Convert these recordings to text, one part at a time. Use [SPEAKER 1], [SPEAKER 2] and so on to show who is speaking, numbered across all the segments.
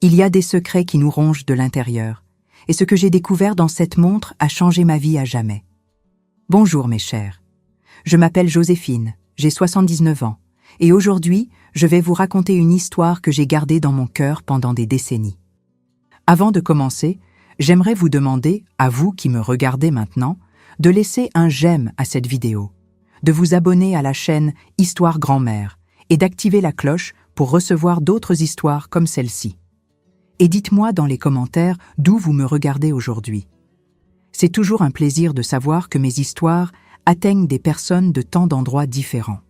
[SPEAKER 1] Il y a des secrets qui nous rongent de l'intérieur, et ce que j'ai découvert dans cette montre a changé ma vie à jamais. Bonjour mes chers, je m'appelle Joséphine, j'ai 79 ans, et aujourd'hui, je vais vous raconter une histoire que j'ai gardée dans mon cœur pendant des décennies. Avant de commencer, j'aimerais vous demander, à vous qui me regardez maintenant, de laisser un j'aime à cette vidéo, de vous abonner à la chaîne Histoire Grand-Mère et d'activer la cloche pour recevoir d'autres histoires comme celle-ci. Et dites-moi dans les commentaires d'où vous me regardez aujourd'hui. C'est toujours un plaisir de savoir que mes histoires atteignent des personnes de tant d'endroits différents.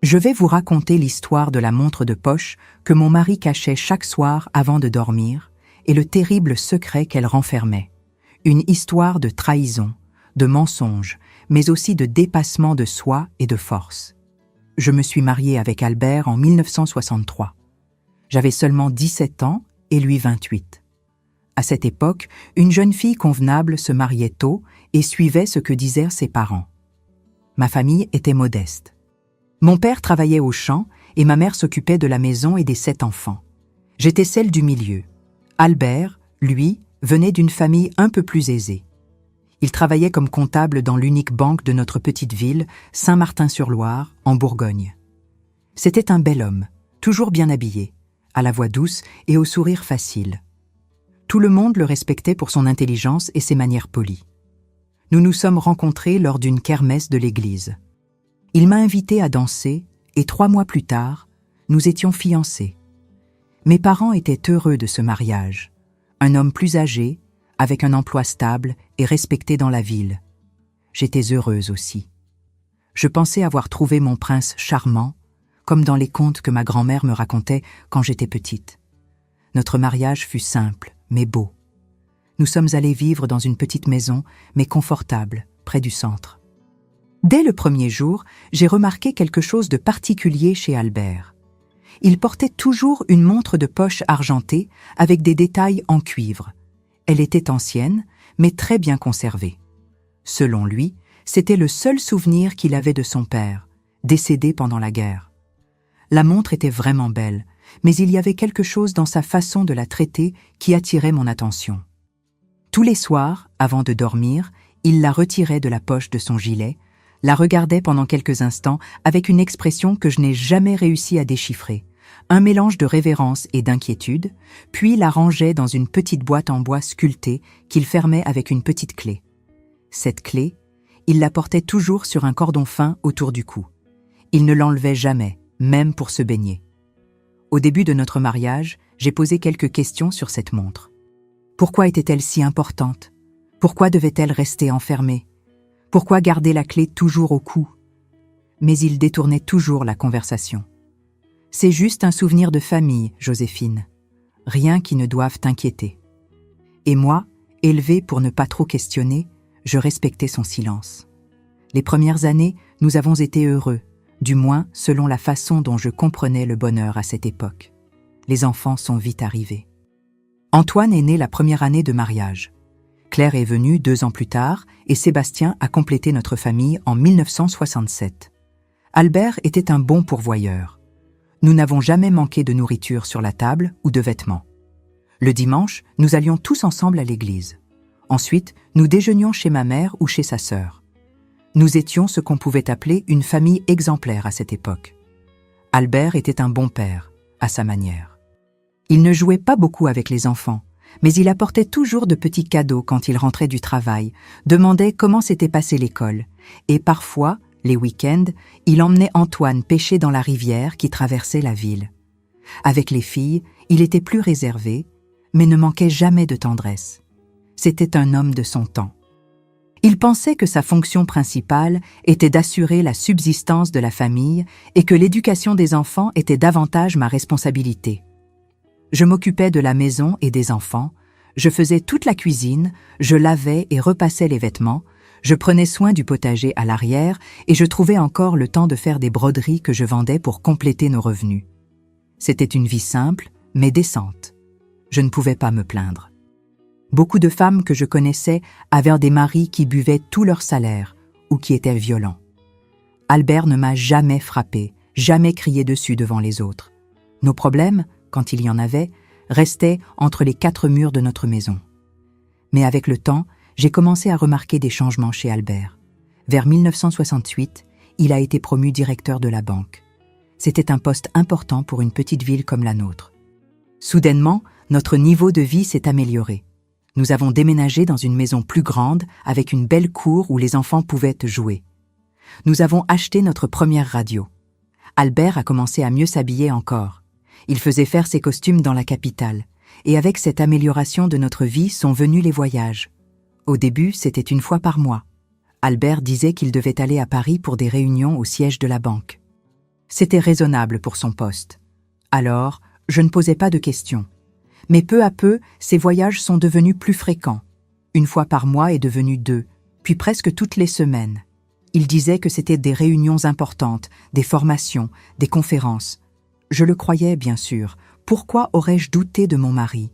[SPEAKER 1] Je vais vous raconter l'histoire de la montre de poche que mon mari cachait chaque soir avant de dormir et le terrible secret qu'elle renfermait. Une histoire de trahison, de mensonge, mais aussi de dépassement de soi et de force. Je me suis mariée avec Albert en 1963. J'avais seulement 17 ans et lui 28. À cette époque, une jeune fille convenable se mariait tôt et suivait ce que disaient ses parents. Ma famille était modeste. Mon père travaillait au champ et ma mère s'occupait de la maison et des 7 enfants. J'étais celle du milieu. Albert, lui, venait d'une famille un peu plus aisée. Il travaillait comme comptable dans l'unique banque de notre petite ville, Saint-Martin-sur-Loire, en Bourgogne. C'était un bel homme, toujours bien habillé, à la voix douce et au sourire facile. Tout le monde le respectait pour son intelligence et ses manières polies. Nous nous sommes rencontrés lors d'une kermesse de l'église. Il m'a invité à danser et 3 mois plus tard, nous étions fiancés. Mes parents étaient heureux de ce mariage. Un homme plus âgé, avec un emploi stable et respecté dans la ville. J'étais heureuse aussi. Je pensais avoir trouvé mon prince charmant, comme dans les contes que ma grand-mère me racontait quand j'étais petite. Notre mariage fut simple, mais beau. Nous sommes allés vivre dans une petite maison, mais confortable, près du centre. Dès le premier jour, j'ai remarqué quelque chose de particulier chez Albert. Il portait toujours une montre de poche argentée avec des détails en cuivre. Elle était ancienne, mais très bien conservée. Selon lui, c'était le seul souvenir qu'il avait de son père, décédé pendant la guerre. La montre était vraiment belle, mais il y avait quelque chose dans sa façon de la traiter qui attirait mon attention. Tous les soirs, avant de dormir, il la retirait de la poche de son gilet, la regardait pendant quelques instants avec une expression que je n'ai jamais réussi à déchiffrer, un mélange de révérence et d'inquiétude, puis la rangeait dans une petite boîte en bois sculptée qu'il fermait avec une petite clé. Cette clé, il la portait toujours sur un cordon fin autour du cou. Il ne l'enlevait jamais, même pour se baigner. Au début de notre mariage, j'ai posé quelques questions sur cette montre. Pourquoi était-elle si importante? Pourquoi devait-elle rester enfermée? Pourquoi garder la clé toujours au cou? Mais il détournait toujours la conversation. C'est juste un souvenir de famille, Joséphine. Rien qui ne doive t'inquiéter. Et moi, élevée pour ne pas trop questionner, je respectais son silence. Les premières années, nous avons été heureux, du moins selon la façon dont je comprenais le bonheur à cette époque. Les enfants sont vite arrivés. Antoine est né la première année de mariage. Claire est venue 2 ans plus tard et Sébastien a complété notre famille en 1967. Albert était un bon pourvoyeur. Nous n'avons jamais manqué de nourriture sur la table ou de vêtements. Le dimanche, nous allions tous ensemble à l'église. Ensuite, nous déjeunions chez ma mère ou chez sa sœur. Nous étions ce qu'on pouvait appeler une famille exemplaire à cette époque. Albert était un bon père, à sa manière. Il ne jouait pas beaucoup avec les enfants, mais il apportait toujours de petits cadeaux quand il rentrait du travail, demandait comment s'était passée l'école, et parfois, les week-ends, il emmenait Antoine pêcher dans la rivière qui traversait la ville. Avec les filles, il était plus réservé, mais ne manquait jamais de tendresse. C'était un homme de son temps. Il pensait que sa fonction principale était d'assurer la subsistance de la famille et que l'éducation des enfants était davantage ma responsabilité. Je m'occupais de la maison et des enfants, je faisais toute la cuisine, je lavais et repassais les vêtements, je prenais soin du potager à l'arrière et je trouvais encore le temps de faire des broderies que je vendais pour compléter nos revenus. C'était une vie simple, mais décente. Je ne pouvais pas me plaindre. Beaucoup de femmes que je connaissais avaient des maris qui buvaient tout leur salaire ou qui étaient violents. Albert ne m'a jamais frappé, jamais crié dessus devant les autres. Nos problèmes, quand il y en avait, restait entre les 4 murs de notre maison. Mais avec le temps, j'ai commencé à remarquer des changements chez Albert. Vers 1968, il a été promu directeur de la banque. C'était un poste important pour une petite ville comme la nôtre. Soudainement, notre niveau de vie s'est amélioré. Nous avons déménagé dans une maison plus grande avec une belle cour où les enfants pouvaient jouer. Nous avons acheté notre première radio. Albert a commencé à mieux s'habiller encore. Il faisait faire ses costumes dans la capitale. Et avec cette amélioration de notre vie sont venus les voyages. Au début, c'était 1 fois par mois. Albert disait qu'il devait aller à Paris pour des réunions au siège de la banque. C'était raisonnable pour son poste. Alors, je ne posais pas de questions. Mais peu à peu, ces voyages sont devenus plus fréquents. 1 fois par mois est devenu 2, puis presque toutes les semaines. Il disait que c'était des réunions importantes, des formations, des conférences. Je le croyais, bien sûr. Pourquoi aurais-je douté de mon mari?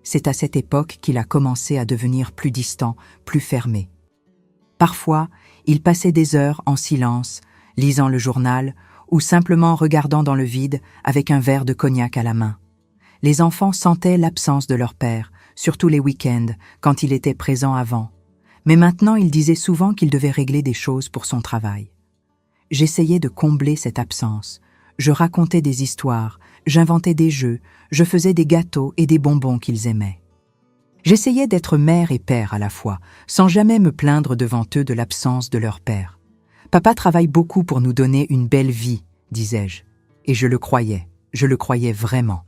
[SPEAKER 1] C'est à cette époque qu'il a commencé à devenir plus distant, plus fermé. Parfois, il passait des heures en silence, lisant le journal ou simplement regardant dans le vide avec un verre de cognac à la main. Les enfants sentaient l'absence de leur père, surtout les week-ends, quand il était présent avant. Mais maintenant, il disait souvent qu'il devait régler des choses pour son travail. J'essayais de combler cette absence. Je racontais des histoires, j'inventais des jeux, je faisais des gâteaux et des bonbons qu'ils aimaient. J'essayais d'être mère et père à la fois, sans jamais me plaindre devant eux de l'absence de leur père. « Papa travaille beaucoup pour nous donner une belle vie », disais-je. Et je le croyais vraiment.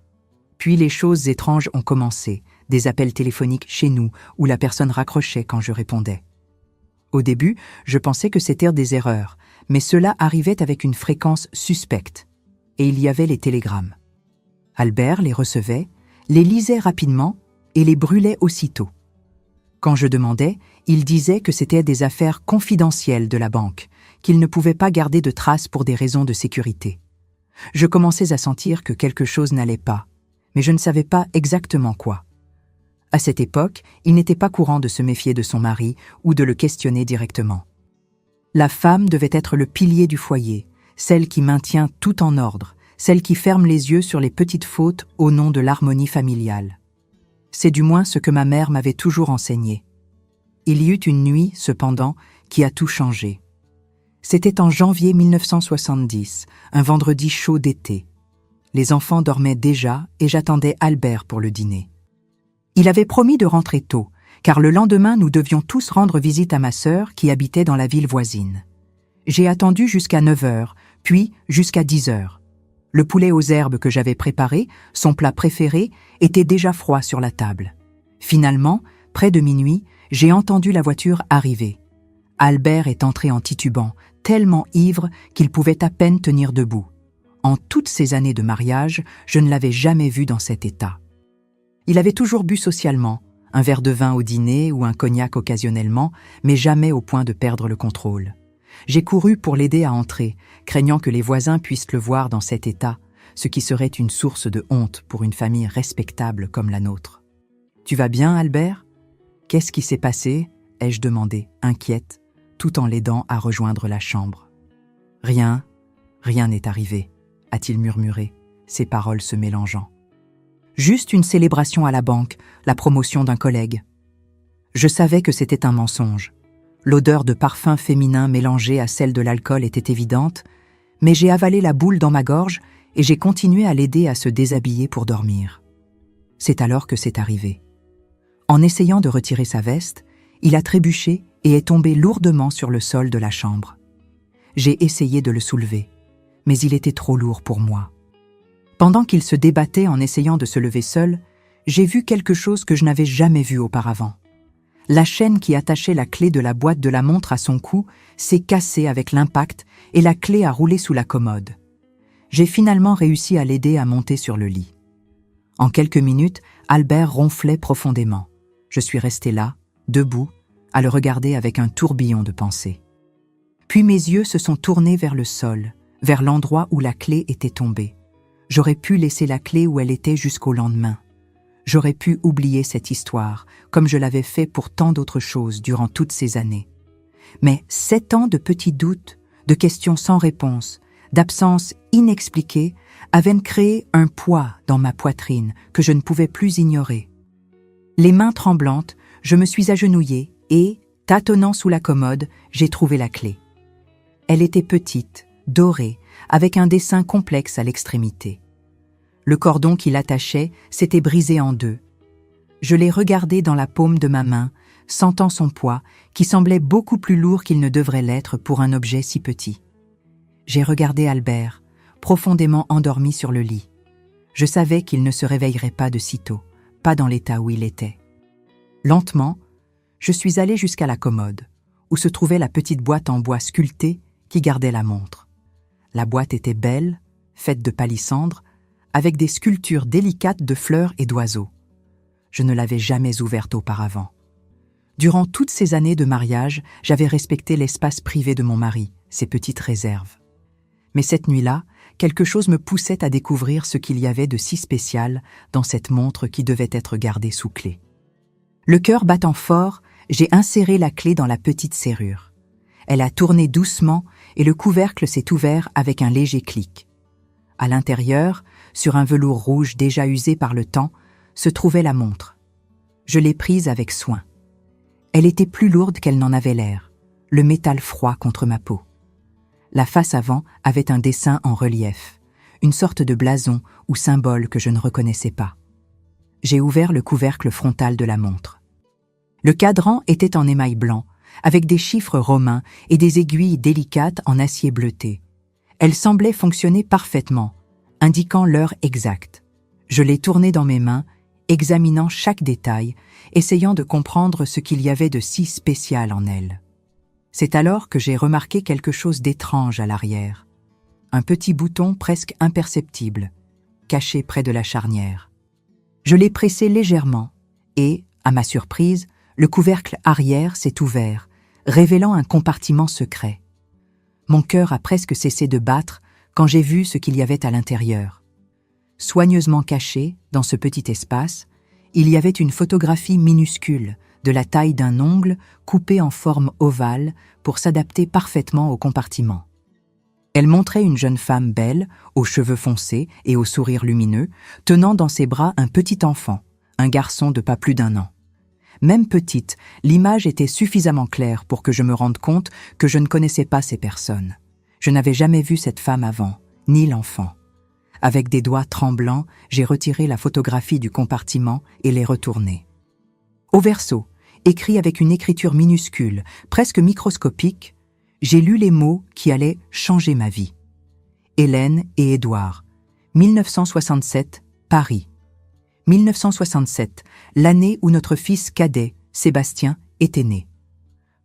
[SPEAKER 1] Puis les choses étranges ont commencé, des appels téléphoniques chez nous où la personne raccrochait quand je répondais. Au début, je pensais que c'était des erreurs, mais cela arrivait avec une fréquence suspecte. Et il y avait les télégrammes. Albert les recevait, les lisait rapidement et les brûlait aussitôt. Quand je demandais, il disait que c'était des affaires confidentielles de la banque, qu'il ne pouvait pas garder de traces pour des raisons de sécurité. Je commençais à sentir que quelque chose n'allait pas, mais je ne savais pas exactement quoi. À cette époque, il n'était pas courant de se méfier de son mari ou de le questionner directement. La femme devait être le pilier du foyer, celle qui maintient tout en ordre, celle qui ferme les yeux sur les petites fautes au nom de l'harmonie familiale. C'est du moins ce que ma mère m'avait toujours enseigné. Il y eut une nuit, cependant, qui a tout changé. C'était en janvier 1970, un vendredi chaud d'été. Les enfants dormaient déjà et j'attendais Albert pour le dîner. Il avait promis de rentrer tôt, car le lendemain nous devions tous rendre visite à ma sœur qui habitait dans la ville voisine. J'ai attendu jusqu'à 9 heures, puis jusqu'à 10 heures. Le poulet aux herbes que j'avais préparé, son plat préféré, était déjà froid sur la table. Finalement, près de minuit, j'ai entendu la voiture arriver. Albert est entré en titubant, tellement ivre qu'il pouvait à peine tenir debout. En toutes ces années de mariage, je ne l'avais jamais vu dans cet état. Il avait toujours bu socialement, un verre de vin au dîner ou un cognac occasionnellement, mais jamais au point de perdre le contrôle. J'ai couru pour l'aider à entrer, craignant que les voisins puissent le voir dans cet état, ce qui serait une source de honte pour une famille respectable comme la nôtre. « Tu vas bien, Albert ? Qu'est-ce qui s'est passé ?» ai-je demandé, inquiète, tout en l'aidant à rejoindre la chambre. « Rien n'est arrivé, » a-t-il murmuré, ses paroles se mélangeant. « Juste une célébration à la banque, la promotion d'un collègue. » Je savais que c'était un mensonge. L'odeur de parfum féminin mélangée à celle de l'alcool était évidente, mais j'ai avalé la boule dans ma gorge et j'ai continué à l'aider à se déshabiller pour dormir. C'est alors que c'est arrivé. En essayant de retirer sa veste, il a trébuché et est tombé lourdement sur le sol de la chambre. J'ai essayé de le soulever, mais il était trop lourd pour moi. Pendant qu'il se débattait en essayant de se lever seul, j'ai vu quelque chose que je n'avais jamais vu auparavant. La chaîne qui attachait la clé de la boîte de la montre à son cou s'est cassée avec l'impact et la clé a roulé sous la commode. J'ai finalement réussi à l'aider à monter sur le lit. En quelques minutes, Albert ronflait profondément. Je suis restée là, debout, à le regarder avec un tourbillon de pensées. Puis mes yeux se sont tournés vers le sol, vers l'endroit où la clé était tombée. J'aurais pu laisser la clé où elle était jusqu'au lendemain. J'aurais pu oublier cette histoire, comme je l'avais fait pour tant d'autres choses durant toutes ces années. Mais 7 ans de petits doutes, de questions sans réponse, d'absences inexpliquées, avaient créé un poids dans ma poitrine que je ne pouvais plus ignorer. Les mains tremblantes, je me suis agenouillée et, tâtonnant sous la commode, j'ai trouvé la clé. Elle était petite, dorée, avec un dessin complexe à l'extrémité. Le cordon qui l'attachait s'était brisé en deux. Je l'ai regardé dans la paume de ma main, sentant son poids, qui semblait beaucoup plus lourd qu'il ne devrait l'être pour un objet si petit. J'ai regardé Albert, profondément endormi sur le lit. Je savais qu'il ne se réveillerait pas de sitôt, pas dans l'état où il était. Lentement, je suis allé jusqu'à la commode, où se trouvait la petite boîte en bois sculpté qui gardait la montre. La boîte était belle, faite de palissandre, avec des sculptures délicates de fleurs et d'oiseaux. Je ne l'avais jamais ouverte auparavant. Durant toutes ces années de mariage, j'avais respecté l'espace privé de mon mari, ses petites réserves. Mais cette nuit-là, quelque chose me poussait à découvrir ce qu'il y avait de si spécial dans cette montre qui devait être gardée sous clé. Le cœur battant fort, j'ai inséré la clé dans la petite serrure. Elle a tourné doucement et le couvercle s'est ouvert avec un léger clic. À l'intérieur, sur un velours rouge déjà usé par le temps, se trouvait la montre. Je l'ai prise avec soin. Elle était plus lourde qu'elle n'en avait l'air, le métal froid contre ma peau. La face avant avait un dessin en relief, une sorte de blason ou symbole que je ne reconnaissais pas. J'ai ouvert le couvercle frontal de la montre. Le cadran était en émail blanc, avec des chiffres romains et des aiguilles délicates en acier bleuté. Elle semblait fonctionner parfaitement, indiquant l'heure exacte. Je l'ai tournée dans mes mains, examinant chaque détail, essayant de comprendre ce qu'il y avait de si spécial en elle. C'est alors que j'ai remarqué quelque chose d'étrange à l'arrière. Un petit bouton presque imperceptible, caché près de la charnière. Je l'ai pressé légèrement et, à ma surprise, le couvercle arrière s'est ouvert, révélant un compartiment secret. Mon cœur a presque cessé de battre quand j'ai vu ce qu'il y avait à l'intérieur. Soigneusement caché, dans ce petit espace, il y avait une photographie minuscule, de la taille d'un ongle, coupée en forme ovale pour s'adapter parfaitement au compartiment. Elle montrait une jeune femme belle, aux cheveux foncés et au sourire lumineux, tenant dans ses bras un petit enfant, un garçon de pas plus d'1 an. Même petite, l'image était suffisamment claire pour que je me rende compte que je ne connaissais pas ces personnes. Je n'avais jamais vu cette femme avant, ni l'enfant. Avec des doigts tremblants, j'ai retiré la photographie du compartiment et l'ai retournée. Au verso, écrit avec une écriture minuscule, presque microscopique, j'ai lu les mots qui allaient changer ma vie. Hélène et Édouard, 1967, Paris. 1967, l'année où notre fils cadet, Sébastien, était né.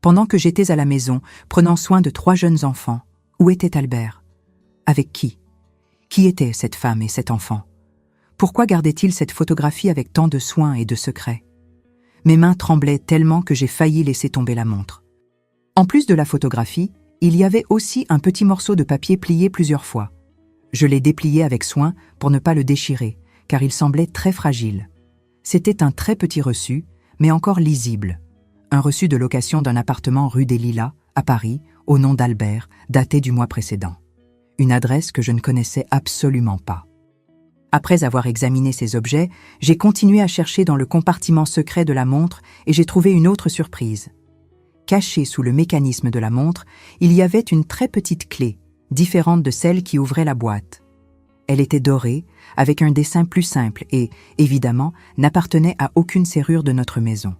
[SPEAKER 1] Pendant que j'étais à la maison, prenant soin de 3 jeunes enfants, où était Albert? Avec qui? Qui étaient cette femme et cet enfant? Pourquoi gardait-il cette photographie avec tant de soin et de secret? Mes mains tremblaient tellement que j'ai failli laisser tomber la montre. En plus de la photographie, il y avait aussi un petit morceau de papier plié plusieurs fois. Je l'ai déplié avec soin pour ne pas le déchirer, car il semblait très fragile. C'était un très petit reçu, mais encore lisible. Un reçu de location d'un appartement rue des Lilas, à Paris, au nom d'Albert, daté du mois précédent. Une adresse que je ne connaissais absolument pas. Après avoir examiné ces objets, j'ai continué à chercher dans le compartiment secret de la montre et j'ai trouvé une autre surprise. Cachée sous le mécanisme de la montre, il y avait une très petite clé, différente de celle qui ouvrait la boîte. Elle était dorée, avec un dessin plus simple et, évidemment, n'appartenait à aucune serrure de notre maison.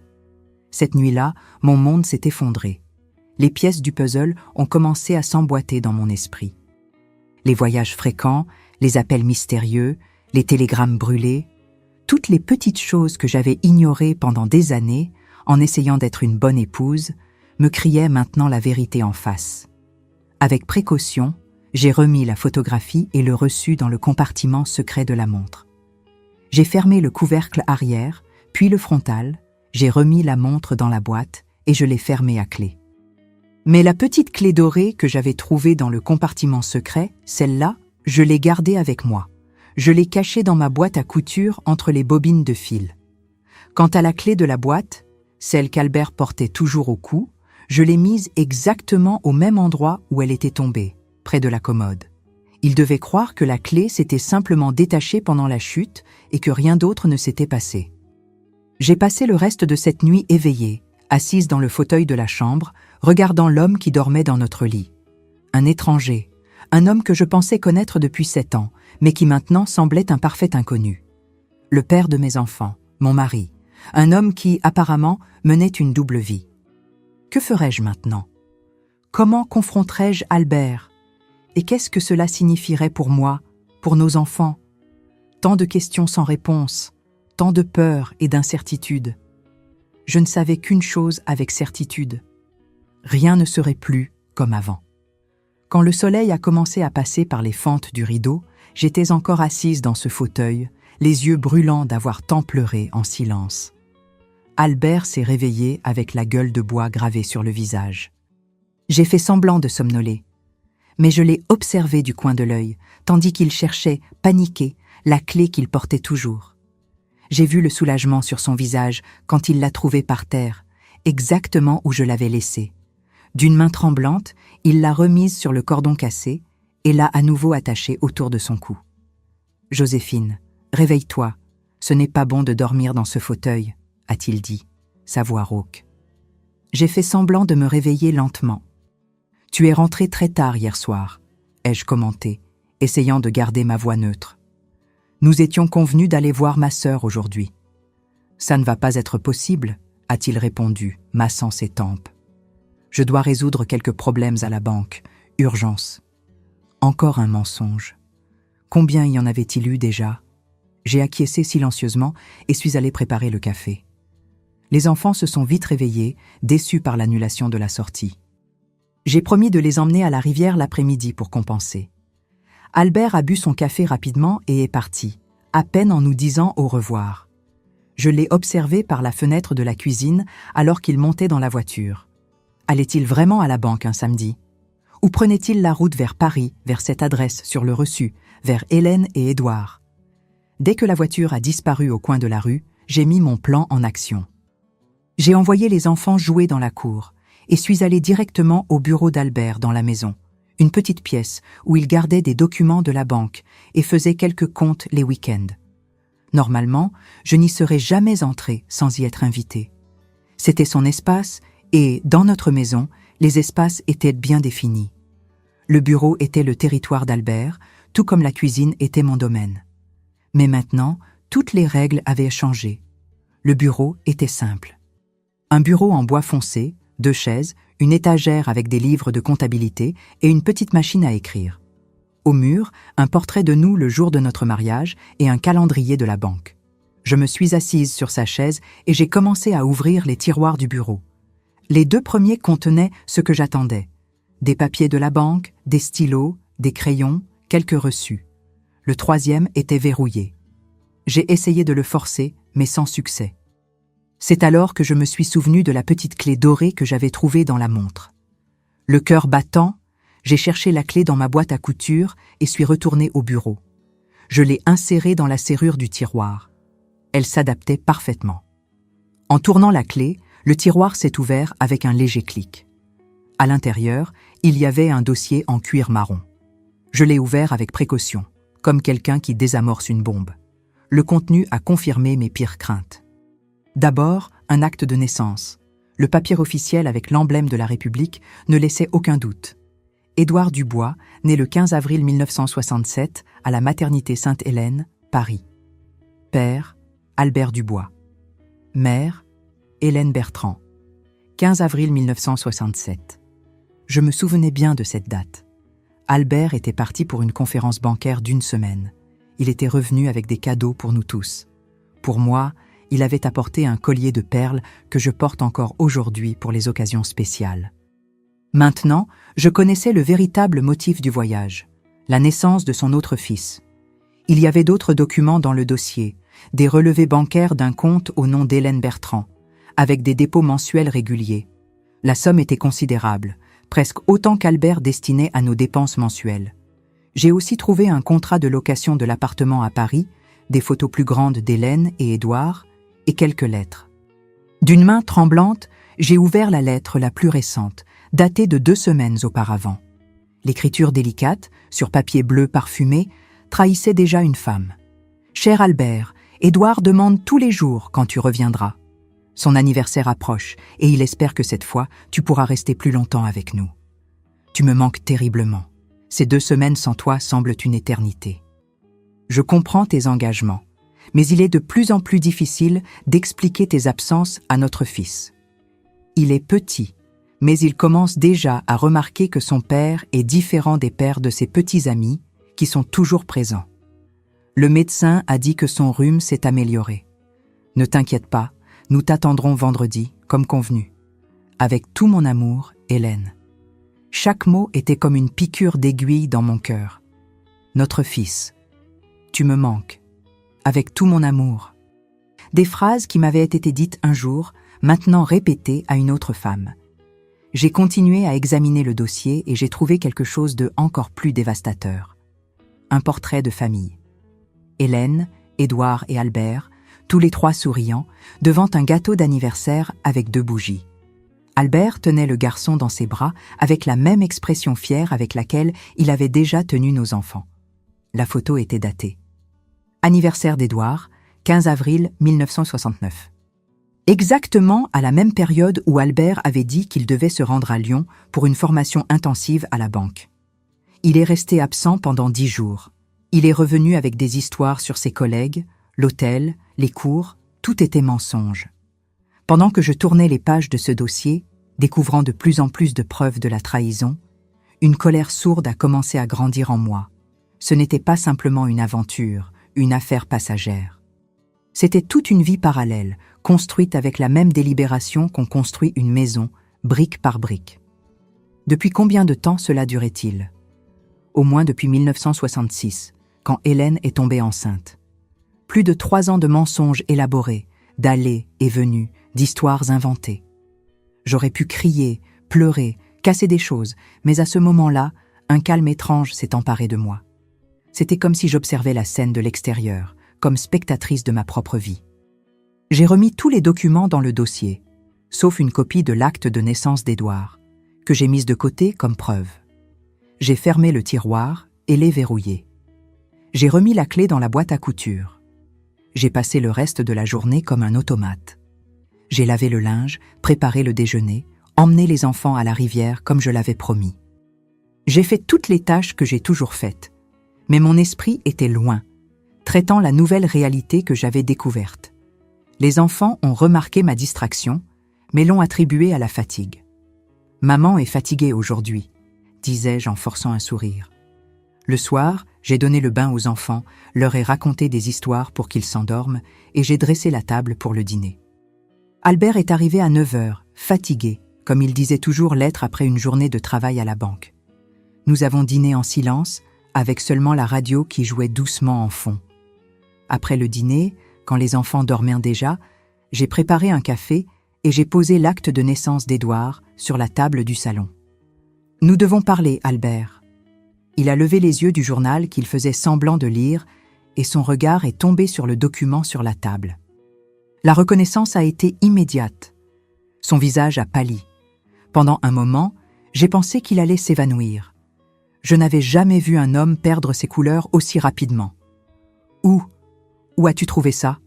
[SPEAKER 1] Cette nuit-là, mon monde s'est effondré. Les pièces du puzzle ont commencé à s'emboîter dans mon esprit. Les voyages fréquents, les appels mystérieux, les télégrammes brûlés, toutes les petites choses que j'avais ignorées pendant des années, en essayant d'être une bonne épouse, me criaient maintenant la vérité en face. Avec précaution, j'ai remis la photographie et le reçu dans le compartiment secret de la montre. J'ai fermé le couvercle arrière, puis le frontal, j'ai remis la montre dans la boîte et je l'ai fermée à clé. Mais la petite clé dorée que j'avais trouvée dans le compartiment secret, celle-là, je l'ai gardée avec moi. Je l'ai cachée dans ma boîte à couture entre les bobines de fil. Quant à la clé de la boîte, celle qu'Albert portait toujours au cou, je l'ai mise exactement au même endroit où elle était tombée, près de la commode. Il devait croire que la clé s'était simplement détachée pendant la chute et que rien d'autre ne s'était passé. J'ai passé le reste de cette nuit éveillée, assise dans le fauteuil de la chambre, regardant l'homme qui dormait dans notre lit. Un étranger, un homme que je pensais connaître depuis 7 ans, mais qui maintenant semblait un parfait inconnu. Le père de mes enfants, mon mari, un homme qui, apparemment, menait une double vie. Que ferais-je maintenant? Comment confronterais-je Albert? Et qu'est-ce que cela signifierait pour moi, pour nos enfants? Tant de questions sans réponse, tant de peur et d'incertitude. Je ne savais qu'une chose avec certitude. Rien ne serait plus comme avant. Quand le soleil a commencé à passer par les fentes du rideau, j'étais encore assise dans ce fauteuil, les yeux brûlants d'avoir tant pleuré en silence. Albert s'est réveillé avec la gueule de bois gravée sur le visage. J'ai fait semblant de somnoler, mais je l'ai observé du coin de l'œil, tandis qu'il cherchait, paniqué, la clé qu'il portait toujours. J'ai vu le soulagement sur son visage quand il l'a trouvée par terre, exactement où je l'avais laissée. D'une main tremblante, il l'a remise sur le cordon cassé et l'a à nouveau attachée autour de son cou. « Joséphine, réveille-toi, ce n'est pas bon de dormir dans ce fauteuil, » a-t-il dit, sa voix rauque. J'ai fait semblant de me réveiller lentement. « Tu es rentrée très tard hier soir, » ai-je commenté, essayant de garder ma voix neutre. « Nous étions convenus d'aller voir ma sœur aujourd'hui. »« Ça ne va pas être possible, » a-t-il répondu, massant ses tempes. « Je dois résoudre quelques problèmes à la banque. Urgence. » Encore un mensonge. Combien y en avait-il eu déjà? J'ai acquiescé silencieusement et suis allé préparer le café. Les enfants se sont vite réveillés, déçus par l'annulation de la sortie. J'ai promis de les emmener à la rivière l'après-midi pour compenser. Albert a bu son café rapidement et est parti, à peine en nous disant au revoir. Je l'ai observé par la fenêtre de la cuisine alors qu'il montait dans la voiture. Allait-il vraiment à la banque un samedi? Ou prenait-il la route vers Paris, vers cette adresse sur le reçu, vers Hélène et Édouard? Dès que la voiture a disparu au coin de la rue, j'ai mis mon plan en action. J'ai envoyé les enfants jouer dans la cour et suis allé directement au bureau d'Albert dans la maison, une petite pièce où il gardait des documents de la banque et faisait quelques comptes les week-ends. Normalement, je n'y serais jamais entrée sans y être invitée. C'était son espace et, dans notre maison, les espaces étaient bien définis. Le bureau était le territoire d'Albert, tout comme la cuisine était mon domaine. Mais maintenant, toutes les règles avaient changé. Le bureau était simple. Un bureau en bois foncé, 2 chaises, une étagère avec des livres de comptabilité et une petite machine à écrire. Au mur, un portrait de nous le jour de notre mariage et un calendrier de la banque. Je me suis assise sur sa chaise et j'ai commencé à ouvrir les tiroirs du bureau. Les 2 premiers contenaient ce que j'attendais. Des papiers de la banque, des stylos, des crayons, quelques reçus. Le 3e était verrouillé. J'ai essayé de le forcer, mais sans succès. C'est alors que je me suis souvenu de la petite clé dorée que j'avais trouvée dans la montre. Le cœur battant, j'ai cherché la clé dans ma boîte à couture et suis retournée au bureau. Je l'ai insérée dans la serrure du tiroir. Elle s'adaptait parfaitement. En tournant la clé, le tiroir s'est ouvert avec un léger clic. À l'intérieur, il y avait un dossier en cuir marron. Je l'ai ouvert avec précaution, comme quelqu'un qui désamorce une bombe. Le contenu a confirmé mes pires craintes. D'abord, un acte de naissance. Le papier officiel avec l'emblème de la République ne laissait aucun doute. Édouard Dubois, né le 15 avril 1967 à la maternité Sainte-Hélène, Paris. Père, Albert Dubois. Mère, Hélène Bertrand. 15 avril 1967. Je me souvenais bien de cette date. Albert était parti pour une conférence bancaire d'1 semaine. Il était revenu avec des cadeaux pour nous tous. Pour moi, il avait apporté un collier de perles que je porte encore aujourd'hui pour les occasions spéciales. Maintenant, je connaissais le véritable motif du voyage, la naissance de son autre fils. Il y avait d'autres documents dans le dossier, des relevés bancaires d'un compte au nom d'Hélène Bertrand, avec des dépôts mensuels réguliers. La somme était considérable, presque autant qu'Albert destinait à nos dépenses mensuelles. J'ai aussi trouvé un contrat de location de l'appartement à Paris, des photos plus grandes d'Hélène et Édouard, et quelques lettres. D'une main tremblante, j'ai ouvert la lettre la plus récente, datée de 2 semaines auparavant. L'écriture délicate, sur papier bleu parfumé, trahissait déjà une femme. « Cher Albert, Édouard demande tous les jours quand tu reviendras. Son anniversaire approche et il espère que cette fois, tu pourras rester plus longtemps avec nous. Tu me manques terriblement. Ces 2 semaines sans toi semblent une éternité. Je comprends tes engagements, mais il est de plus en plus difficile d'expliquer tes absences à notre fils. Il est petit, mais il commence déjà à remarquer que son père est différent des pères de ses petits amis qui sont toujours présents. Le médecin a dit que son rhume s'est amélioré. Ne t'inquiète pas, nous t'attendrons vendredi, comme convenu. Avec tout mon amour, Hélène. » Chaque mot était comme une piqûre d'aiguille dans mon cœur. Notre fils. Tu me manques. Avec tout mon amour. Des phrases qui m'avaient été dites un jour, maintenant répétées à une autre femme. J'ai continué à examiner le dossier et j'ai trouvé quelque chose de encore plus dévastateur. Un portrait de famille. Hélène, Édouard et Albert, tous les 3 souriants, devant un gâteau d'anniversaire avec 2 bougies. Albert tenait le garçon dans ses bras avec la même expression fière avec laquelle il avait déjà tenu nos enfants. La photo était datée. Anniversaire d'Édouard, 15 avril 1969. Exactement à la même période où Albert avait dit qu'il devait se rendre à Lyon pour une formation intensive à la banque. Il est resté absent pendant 10 jours. Il est revenu avec des histoires sur ses collègues, l'hôtel, les cours, tout était mensonge. Pendant que je tournais les pages de ce dossier, découvrant de plus en plus de preuves de la trahison, une colère sourde a commencé à grandir en moi. Ce n'était pas simplement une aventure, une affaire passagère. C'était toute une vie parallèle, construite avec la même délibération qu'on construit une maison, brique par brique. Depuis combien de temps cela durait-il ? Au moins depuis 1966, quand Hélène est tombée enceinte. Plus de 3 ans de mensonges élaborés, d'allées et venues, d'histoires inventées. J'aurais pu crier, pleurer, casser des choses, mais à ce moment-là, un calme étrange s'est emparé de moi. C'était comme si j'observais la scène de l'extérieur, comme spectatrice de ma propre vie. J'ai remis tous les documents dans le dossier, sauf une copie de l'acte de naissance d'Édouard, que j'ai mise de côté comme preuve. J'ai fermé le tiroir et l'ai verrouillé. J'ai remis la clé dans la boîte à couture. J'ai passé le reste de la journée comme un automate. J'ai lavé le linge, préparé le déjeuner, emmené les enfants à la rivière comme je l'avais promis. J'ai fait toutes les tâches que j'ai toujours faites, mais mon esprit était loin, traitant la nouvelle réalité que j'avais découverte. Les enfants ont remarqué ma distraction, mais l'ont attribuée à la fatigue. « Maman est fatiguée aujourd'hui », disais-je en forçant un sourire. Le soir, j'ai donné le bain aux enfants, leur ai raconté des histoires pour qu'ils s'endorment et j'ai dressé la table pour le dîner. Albert est arrivé à 9 heures, fatigué, comme il disait toujours l'être après une journée de travail à la banque. Nous avons dîné en silence, avec seulement la radio qui jouait doucement en fond. Après le dîner, quand les enfants dormaient déjà, j'ai préparé un café et j'ai posé l'acte de naissance d'Édouard sur la table du salon. « Nous devons parler, Albert. » Il a levé les yeux du journal qu'il faisait semblant de lire et son regard est tombé sur le document sur la table. La reconnaissance a été immédiate. Son visage a pâli. Pendant un moment, j'ai pensé qu'il allait s'évanouir. Je n'avais jamais vu un homme perdre ses couleurs aussi rapidement. « Où as-tu trouvé ça ?»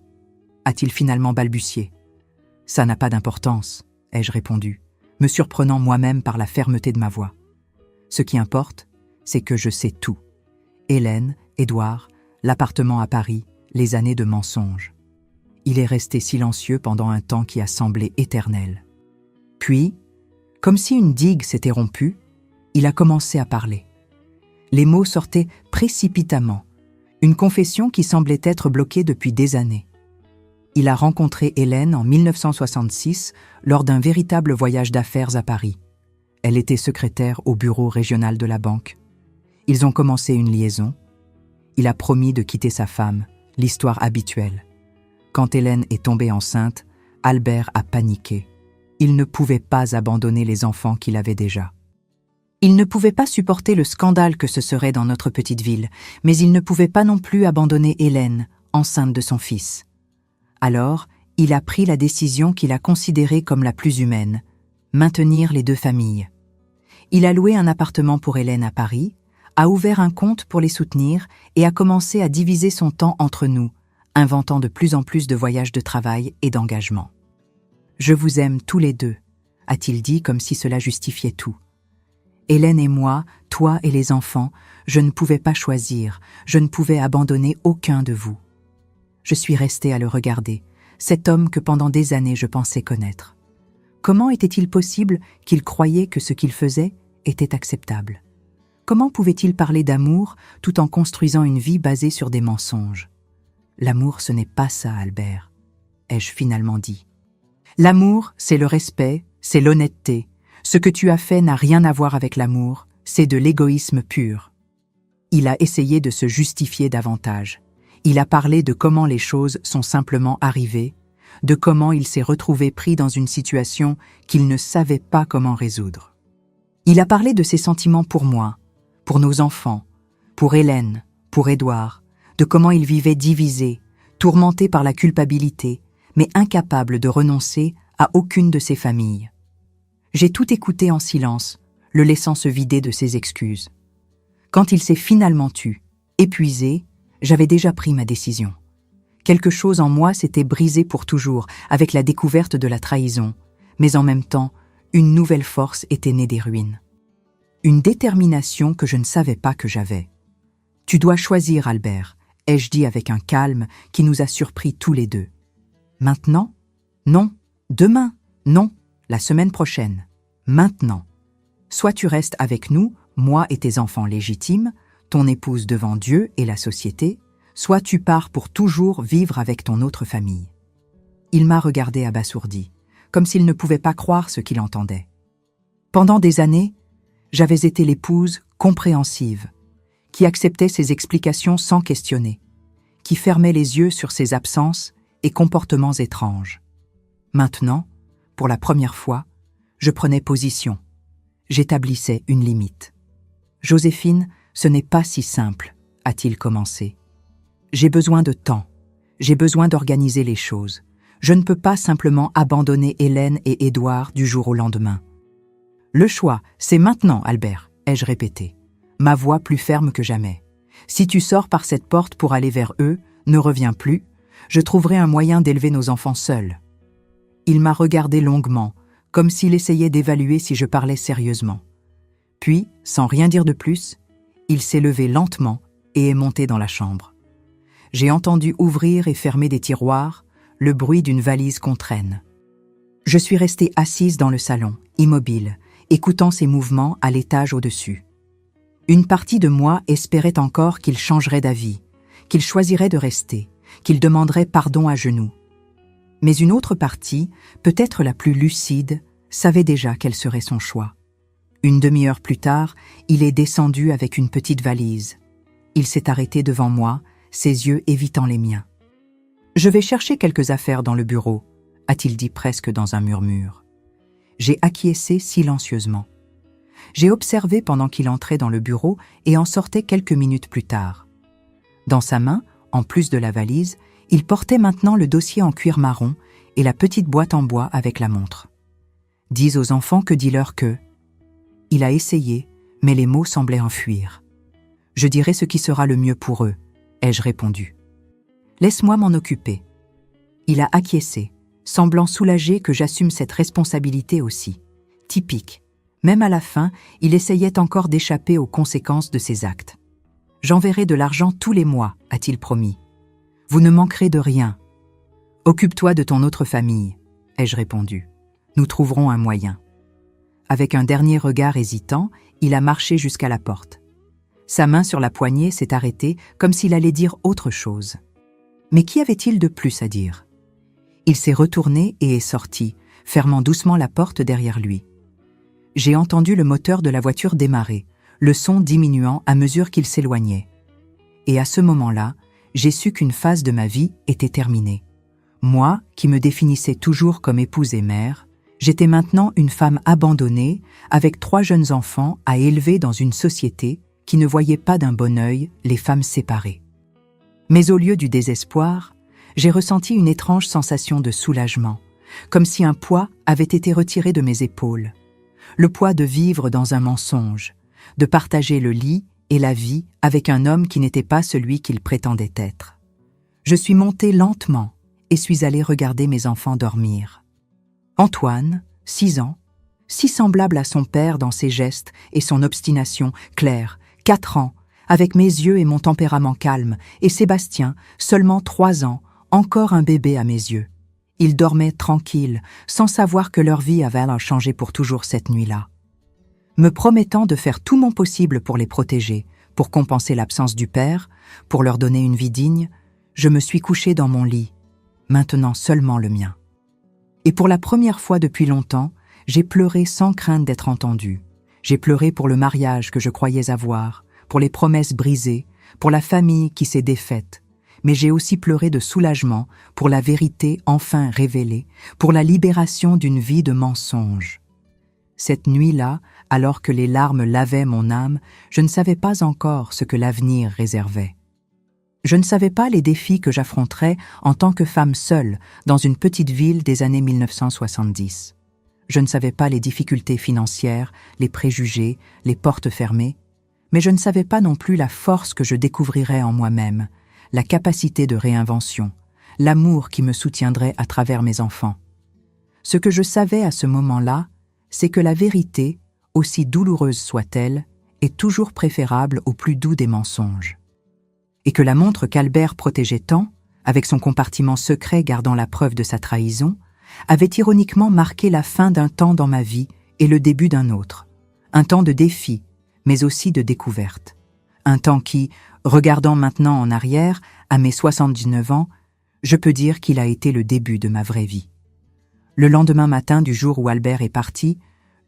[SPEAKER 1] a-t-il finalement balbutié. « Ça n'a pas d'importance, » ai-je répondu, me surprenant moi-même par la fermeté de ma voix. Ce qui importe, c'est que je sais tout. Hélène, Édouard, l'appartement à Paris, les années de mensonges. Il est resté silencieux pendant un temps qui a semblé éternel. Puis, comme si une digue s'était rompue, il a commencé à parler. Les mots sortaient précipitamment, une confession qui semblait être bloquée depuis des années. Il a rencontré Hélène en 1966 lors d'un véritable voyage d'affaires à Paris. Elle était secrétaire au bureau régional de la banque. Ils ont commencé une liaison. Il a promis de quitter sa femme, l'histoire habituelle. Quand Hélène est tombée enceinte, Albert a paniqué. Il ne pouvait pas abandonner les enfants qu'il avait déjà. Il ne pouvait pas supporter le scandale que ce serait dans notre petite ville, mais il ne pouvait pas non plus abandonner Hélène, enceinte de son fils. Alors, il a pris la décision qu'il a considérée comme la plus humaine, maintenir les 2 familles. Il a loué un appartement pour Hélène à Paris, a ouvert un compte pour les soutenir et a commencé à diviser son temps entre nous, inventant de plus en plus de voyages de travail et d'engagement. « Je vous aime tous les deux », a-t-il dit comme si cela justifiait tout. Hélène et moi, toi et les enfants, je ne pouvais pas choisir, je ne pouvais abandonner aucun de vous. Je suis restée à le regarder, cet homme que pendant des années je pensais connaître. Comment était-il possible qu'il croyait que ce qu'il faisait était acceptable? Comment pouvait-il parler d'amour tout en construisant une vie basée sur des mensonges? L'amour, ce n'est pas ça, Albert, ai-je finalement dit. L'amour, c'est le respect, c'est l'honnêteté. Ce que tu as fait n'a rien à voir avec l'amour, c'est de l'égoïsme pur. Il a essayé de se justifier davantage. Il a parlé de comment les choses sont simplement arrivées, de comment il s'est retrouvé pris dans une situation qu'il ne savait pas comment résoudre. Il a parlé de ses sentiments pour moi, pour nos enfants, pour Hélène, pour Édouard, de comment il vivait divisé, tourmenté par la culpabilité, mais incapable de renoncer à aucune de ses familles. J'ai tout écouté en silence, le laissant se vider de ses excuses. Quand il s'est finalement tu, épuisé, j'avais déjà pris ma décision. Quelque chose en moi s'était brisé pour toujours avec la découverte de la trahison, mais en même temps, une nouvelle force était née des ruines. Une détermination que je ne savais pas que j'avais. « Tu dois choisir, Albert », ai-je dit avec un calme qui nous a surpris tous les deux. « Maintenant ? Non. Demain ? Non. La semaine prochaine. Maintenant. Soit tu restes avec nous, moi et tes enfants légitimes, ton épouse devant Dieu et la société, soit tu pars pour toujours vivre avec ton autre famille. » Il m'a regardé abasourdi, comme s'il ne pouvait pas croire ce qu'il entendait. Pendant des années, j'avais été l'épouse compréhensive, qui acceptait ses explications sans questionner, qui fermait les yeux sur ses absences et comportements étranges. Maintenant, pour la première fois, je prenais position. J'établissais une limite. « Joséphine, ce n'est pas si simple, » a-t-il commencé. « J'ai besoin de temps. J'ai besoin d'organiser les choses. Je ne peux pas simplement abandonner Hélène et Édouard du jour au lendemain. »« Le choix, c'est maintenant, Albert, » ai-je répété, ma voix plus ferme que jamais. « Si tu sors par cette porte pour aller vers eux, ne reviens plus, je trouverai un moyen d'élever nos enfants seuls. » Il m'a regardé longuement, comme s'il essayait d'évaluer si je parlais sérieusement. Puis, sans rien dire de plus, il s'est levé lentement et est monté dans la chambre. J'ai entendu ouvrir et fermer des tiroirs, le bruit d'une valise qu'on traîne. Je suis restée assise dans le salon, immobile, écoutant ses mouvements à l'étage au-dessus. Une partie de moi espérait encore qu'il changerait d'avis, qu'il choisirait de rester, qu'il demanderait pardon à genoux. Mais une autre partie, peut-être la plus lucide, savait déjà quel serait son choix. Une demi-heure plus tard, il est descendu avec une petite valise. Il s'est arrêté devant moi, ses yeux évitant les miens. « Je vais chercher quelques affaires dans le bureau », a-t-il dit presque dans un murmure. J'ai acquiescé silencieusement. J'ai observé pendant qu'il entrait dans le bureau et en sortait quelques minutes plus tard. Dans sa main, en plus de la valise, il portait maintenant le dossier en cuir marron et la petite boîte en bois avec la montre. « Dis aux enfants que dis-leur que… » Il a essayé, mais les mots semblaient enfuir. « Je dirai ce qui sera le mieux pour eux », ai-je répondu. « Laisse-moi m'en occuper. » Il a acquiescé, semblant soulagé que j'assume cette responsabilité aussi. Typique. Même à la fin, il essayait encore d'échapper aux conséquences de ses actes. « J'enverrai de l'argent tous les mois », a-t-il promis. « Vous ne manquerez de rien. »« Occupe-toi de ton autre famille », ai-je répondu. « Nous trouverons un moyen. » Avec un dernier regard hésitant, il a marché jusqu'à la porte. Sa main sur la poignée s'est arrêtée comme s'il allait dire autre chose. Mais qu'y avait-il de plus à dire? Il s'est retourné et est sorti, fermant doucement la porte derrière lui. J'ai entendu le moteur de la voiture démarrer, le son diminuant à mesure qu'il s'éloignait. Et à ce moment-là, j'ai su qu'une phase de ma vie était terminée. Moi, qui me définissais toujours comme épouse et mère, j'étais maintenant une femme abandonnée, avec 3 jeunes enfants à élever dans une société qui ne voyait pas d'un bon œil les femmes séparées. Mais au lieu du désespoir, j'ai ressenti une étrange sensation de soulagement, comme si un poids avait été retiré de mes épaules. le poids de vivre dans un mensonge, de partager le lit et la vie avec un homme qui n'était pas celui qu'il prétendait être. Je suis montée lentement et suis allée regarder mes enfants dormir. Antoine, 6 ans, si semblable à son père dans ses gestes et son obstination, Claire, 4 ans, avec mes yeux et mon tempérament calme, et Sébastien, seulement 3 ans, encore un bébé à mes yeux. Ils dormaient tranquilles, sans savoir que leur vie avait changé pour toujours cette nuit-là. Me promettant de faire tout mon possible pour les protéger, pour compenser l'absence du père, pour leur donner une vie digne, je me suis couchée dans mon lit, maintenant seulement le mien. Et pour la première fois depuis longtemps, j'ai pleuré sans crainte d'être entendue. J'ai pleuré pour le mariage que je croyais avoir, pour les promesses brisées, pour la famille qui s'est défaite. Mais j'ai aussi pleuré de soulagement pour la vérité enfin révélée, pour la libération d'une vie de mensonges. Cette nuit-là, alors que les larmes lavaient mon âme, je ne savais pas encore ce que l'avenir réservait. Je ne savais pas les défis que j'affronterais en tant que femme seule dans une petite ville des années 1970. Je ne savais pas les difficultés financières, les préjugés, les portes fermées, mais je ne savais pas non plus la force que je découvrirais en moi-même, la capacité de réinvention, l'amour qui me soutiendrait à travers mes enfants. Ce que je savais à ce moment-là, c'est que la vérité, aussi douloureuse soit-elle, est toujours préférable au plus doux des mensonges. Et que la montre qu'Albert protégeait tant, avec son compartiment secret gardant la preuve de sa trahison, avait ironiquement marqué la fin d'un temps dans ma vie et le début d'un autre. Un temps de défi, mais aussi de découverte. Un temps qui, regardant maintenant en arrière, à mes 79 ans, je peux dire qu'il a été le début de ma vraie vie. Le lendemain matin du jour où Albert est parti,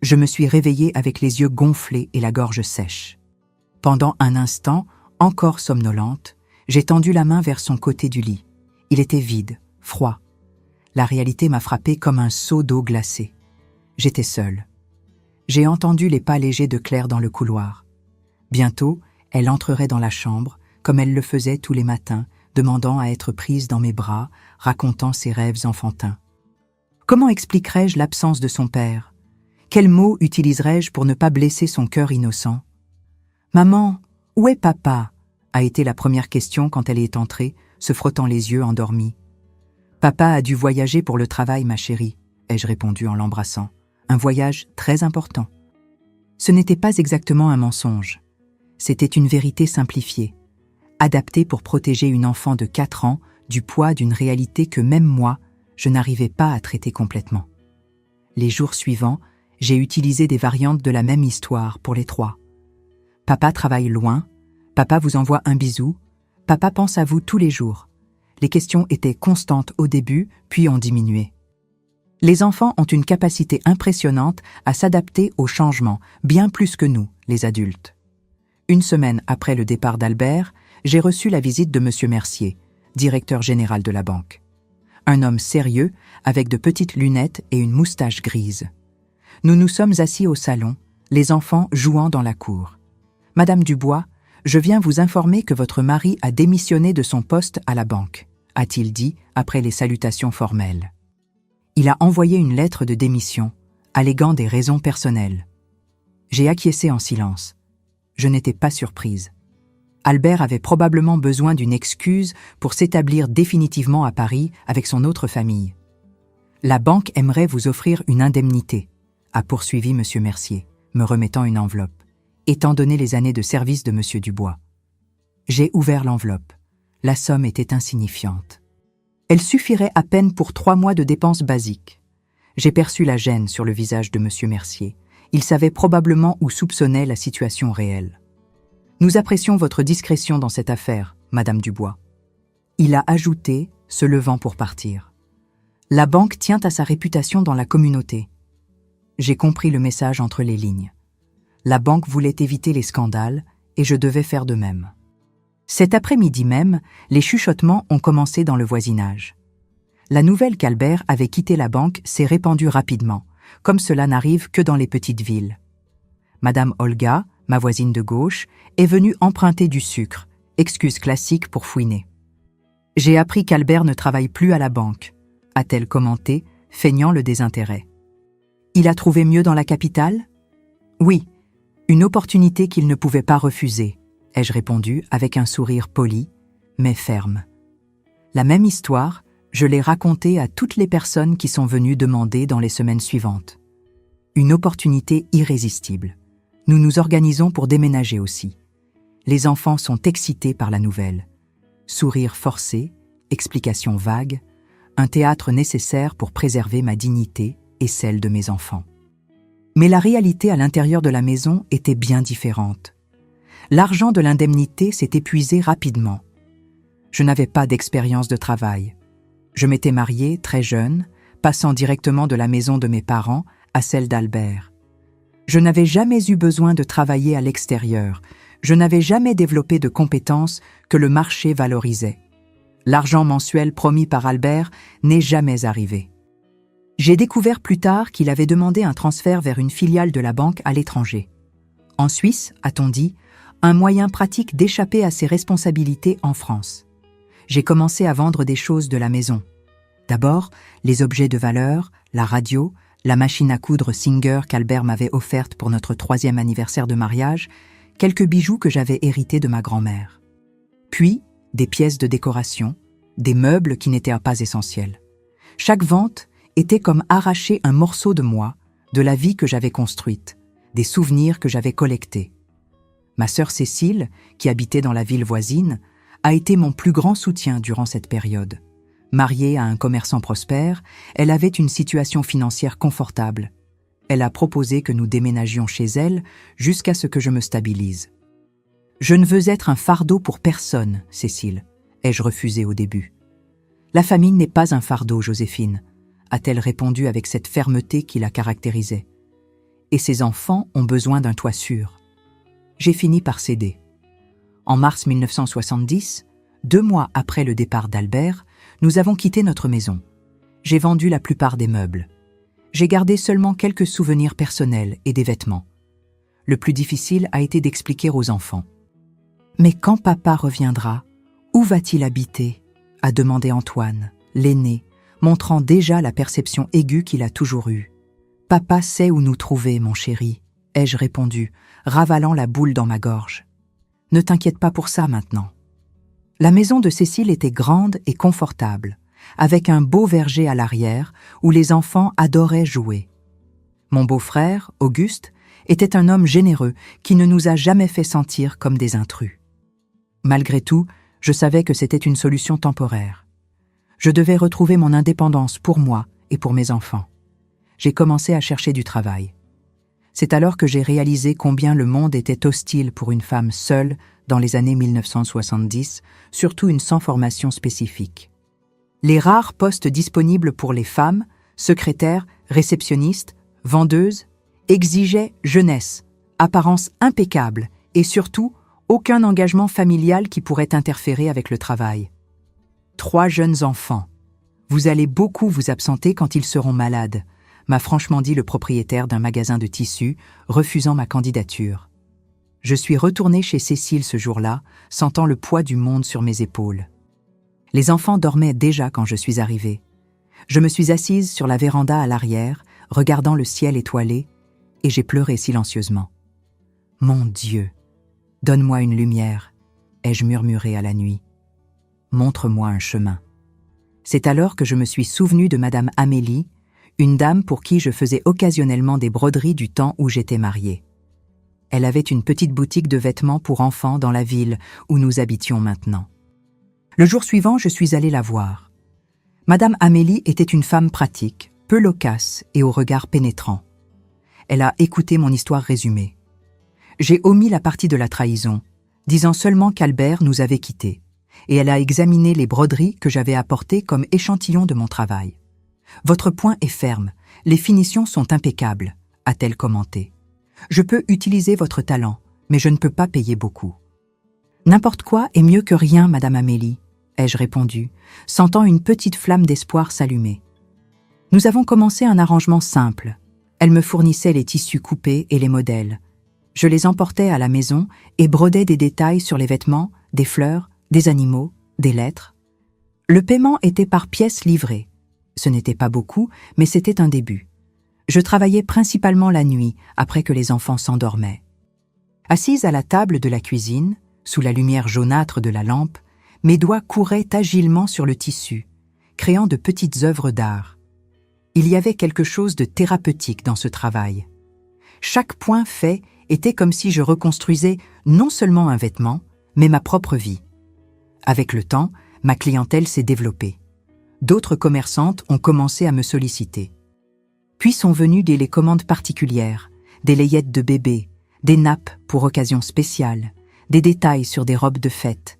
[SPEAKER 1] je me suis réveillée avec les yeux gonflés et la gorge sèche. Pendant un instant, encore somnolente, j'ai tendu la main vers son côté du lit. Il était vide, froid. La réalité m'a frappée comme un seau d'eau glacée. J'étais seule. J'ai entendu les pas légers de Claire dans le couloir. Bientôt, elle entrerait dans la chambre, comme elle le faisait tous les matins, demandant à être prise dans mes bras, racontant ses rêves enfantins. Comment expliquerais-je l'absence de son père? Quels mots utiliserais-je pour ne pas blesser son cœur innocent? « Maman, où est papa ?» a été la première question quand elle est entrée, se frottant les yeux endormie. « Papa a dû voyager pour le travail, ma chérie », ai-je répondu en l'embrassant. Un voyage très important. Ce n'était pas exactement un mensonge. C'était une vérité simplifiée, adaptée pour protéger une enfant de 4 ans du poids d'une réalité que même moi, je n'arrivais pas à traiter complètement. Les jours suivants, j'ai utilisé des variantes de la même histoire pour les 3. Papa travaille loin, papa vous envoie un bisou, papa pense à vous tous les jours. Les questions étaient constantes au début, puis ont diminué. Les enfants ont une capacité impressionnante à s'adapter aux changements, bien plus que nous, les adultes. Une semaine après le départ d'Albert, j'ai reçu la visite de M. Mercier, directeur général de la banque. Un homme sérieux, avec de petites lunettes et une moustache grise. Nous nous sommes assis au salon, les enfants jouant dans la cour. « Madame Dubois, je viens vous informer que votre mari a démissionné de son poste à la banque », a-t-il dit après les salutations formelles. Il a envoyé une lettre de démission, alléguant des raisons personnelles. J'ai acquiescé en silence. Je n'étais pas surprise. Albert avait probablement besoin d'une excuse pour s'établir définitivement à Paris avec son autre famille. « La banque aimerait vous offrir une indemnité », a poursuivi M. Mercier, me remettant une enveloppe, étant donné les années de service de M. Dubois. J'ai ouvert l'enveloppe. La somme était insignifiante. Elle suffirait à peine pour 3 mois de dépenses basiques. J'ai perçu la gêne sur le visage de M. Mercier. Il savait probablement ou soupçonnait la situation réelle. « Nous apprécions votre discrétion dans cette affaire, Madame Dubois. » Il a ajouté, se levant pour partir. « La banque tient à sa réputation dans la communauté. » J'ai compris le message entre les lignes. La banque voulait éviter les scandales et je devais faire de même. Cet après-midi même, les chuchotements ont commencé dans le voisinage. La nouvelle qu'Albert avait quitté la banque s'est répandue rapidement, comme cela n'arrive que dans les petites villes. Madame Olga, ma voisine de gauche, est venue emprunter du sucre, excuse classique pour fouiner. « J'ai appris qu'Albert ne travaille plus à la banque », a-t-elle commenté, feignant le désintérêt. « Il a trouvé mieux dans la capitale ?» Oui, une opportunité qu'il ne pouvait pas refuser, ai-je répondu avec un sourire poli, mais ferme. La même histoire, je l'ai racontée à toutes les personnes qui sont venues demander dans les semaines suivantes. Une opportunité irrésistible. Nous nous organisons pour déménager aussi. Les enfants sont excités par la nouvelle. Sourire forcé, explications vagues, un théâtre nécessaire pour préserver ma dignité et celle de mes enfants. Mais la réalité à l'intérieur de la maison était bien différente. L'argent de l'indemnité s'est épuisé rapidement. Je n'avais pas d'expérience de travail. Je m'étais mariée très jeune, passant directement de la maison de mes parents à celle d'Albert. Je n'avais jamais eu besoin de travailler à l'extérieur. Je n'avais jamais développé de compétences que le marché valorisait. L'argent mensuel promis par Albert n'est jamais arrivé. J'ai découvert plus tard qu'il avait demandé un transfert vers une filiale de la banque à l'étranger. En Suisse, a-t-on dit, un moyen pratique d'échapper à ses responsabilités en France. J'ai commencé à vendre des choses de la maison. D'abord, les objets de valeur, la radio, la machine à coudre Singer qu'Albert m'avait offerte pour notre 3e anniversaire de mariage, quelques bijoux que j'avais hérités de ma grand-mère. Puis, des pièces de décoration, des meubles qui n'étaient pas essentiels. Chaque vente était comme arracher un morceau de moi, de la vie que j'avais construite, des souvenirs que j'avais collectés. Ma sœur Cécile, qui habitait dans la ville voisine, a été mon plus grand soutien durant cette période. Mariée à un commerçant prospère, elle avait une situation financière confortable. Elle a proposé que nous déménagions chez elle jusqu'à ce que je me stabilise. « Je ne veux être un fardeau pour personne, Cécile », ai-je refusé au début. « La famille n'est pas un fardeau, Joséphine », a-t-elle répondu avec cette fermeté qui la caractérisait. « Et ses enfants ont besoin d'un toit sûr. » J'ai fini par céder. En mars 1970, 2 mois après le départ d'Albert, nous avons quitté notre maison. J'ai vendu la plupart des meubles. J'ai gardé seulement quelques souvenirs personnels et des vêtements. Le plus difficile a été d'expliquer aux enfants. « Mais quand papa reviendra, où va-t-il habiter ?» a demandé Antoine, l'aîné, montrant déjà la perception aiguë qu'il a toujours eue. « Papa sait où nous trouver, mon chéri », ai-je répondu, ravalant la boule dans ma gorge. « Ne t'inquiète pas pour ça maintenant. » La maison de Cécile était grande et confortable, avec un beau verger à l'arrière où les enfants adoraient jouer. Mon beau-frère, Auguste, était un homme généreux qui ne nous a jamais fait sentir comme des intrus. Malgré tout, je savais que c'était une solution temporaire. Je devais retrouver mon indépendance pour moi et pour mes enfants. J'ai commencé à chercher du travail. C'est alors que j'ai réalisé combien le monde était hostile pour une femme seule dans les années 1970, surtout une sans formation spécifique. Les rares postes disponibles pour les femmes, secrétaires, réceptionnistes, vendeuses, exigeaient jeunesse, apparence impeccable et surtout aucun engagement familial qui pourrait interférer avec le travail. 3 jeunes enfants. Vous allez beaucoup vous absenter quand ils seront malades, m'a franchement dit le propriétaire d'un magasin de tissus, refusant ma candidature. Je suis retournée chez Cécile ce jour-là, sentant le poids du monde sur mes épaules. Les enfants dormaient déjà quand je suis arrivée. Je me suis assise sur la véranda à l'arrière, regardant le ciel étoilé, et j'ai pleuré silencieusement. « Mon Dieu, donne-moi une lumière », ai-je murmuré à la nuit. « Montre-moi un chemin. » C'est alors que je me suis souvenue de Madame Amélie, une dame pour qui je faisais occasionnellement des broderies du temps où j'étais mariée. Elle avait une petite boutique de vêtements pour enfants dans la ville où nous habitions maintenant. Le jour suivant, je suis allée la voir. Madame Amélie était une femme pratique, peu loquace et au regard pénétrant. Elle a écouté mon histoire résumée. J'ai omis la partie de la trahison, disant seulement qu'Albert nous avait quittés, et elle a examiné les broderies que j'avais apportées comme échantillon de mon travail. « Votre point est ferme, les finitions sont impeccables », a-t-elle commenté. « Je peux utiliser votre talent, mais je ne peux pas payer beaucoup. »« N'importe quoi est mieux que rien, Madame Amélie », ai-je répondu, sentant une petite flamme d'espoir s'allumer. Nous avons commencé un arrangement simple. Elle me fournissait les tissus coupés et les modèles. Je les emportais à la maison et brodais des détails sur les vêtements, des fleurs, des animaux, des lettres. Le paiement était par pièces livrées. Ce n'était pas beaucoup, mais c'était un début. Je travaillais principalement la nuit, après que les enfants s'endormaient. Assise à la table de la cuisine, sous la lumière jaunâtre de la lampe, mes doigts couraient agilement sur le tissu, créant de petites œuvres d'art. Il y avait quelque chose de thérapeutique dans ce travail. Chaque point fait était comme si je reconstruisais non seulement un vêtement, mais ma propre vie. Avec le temps, ma clientèle s'est développée. D'autres commerçantes ont commencé à me solliciter. Puis sont venues des commandes particulières, des layettes de bébé, des nappes pour occasions spéciales, des détails sur des robes de fête.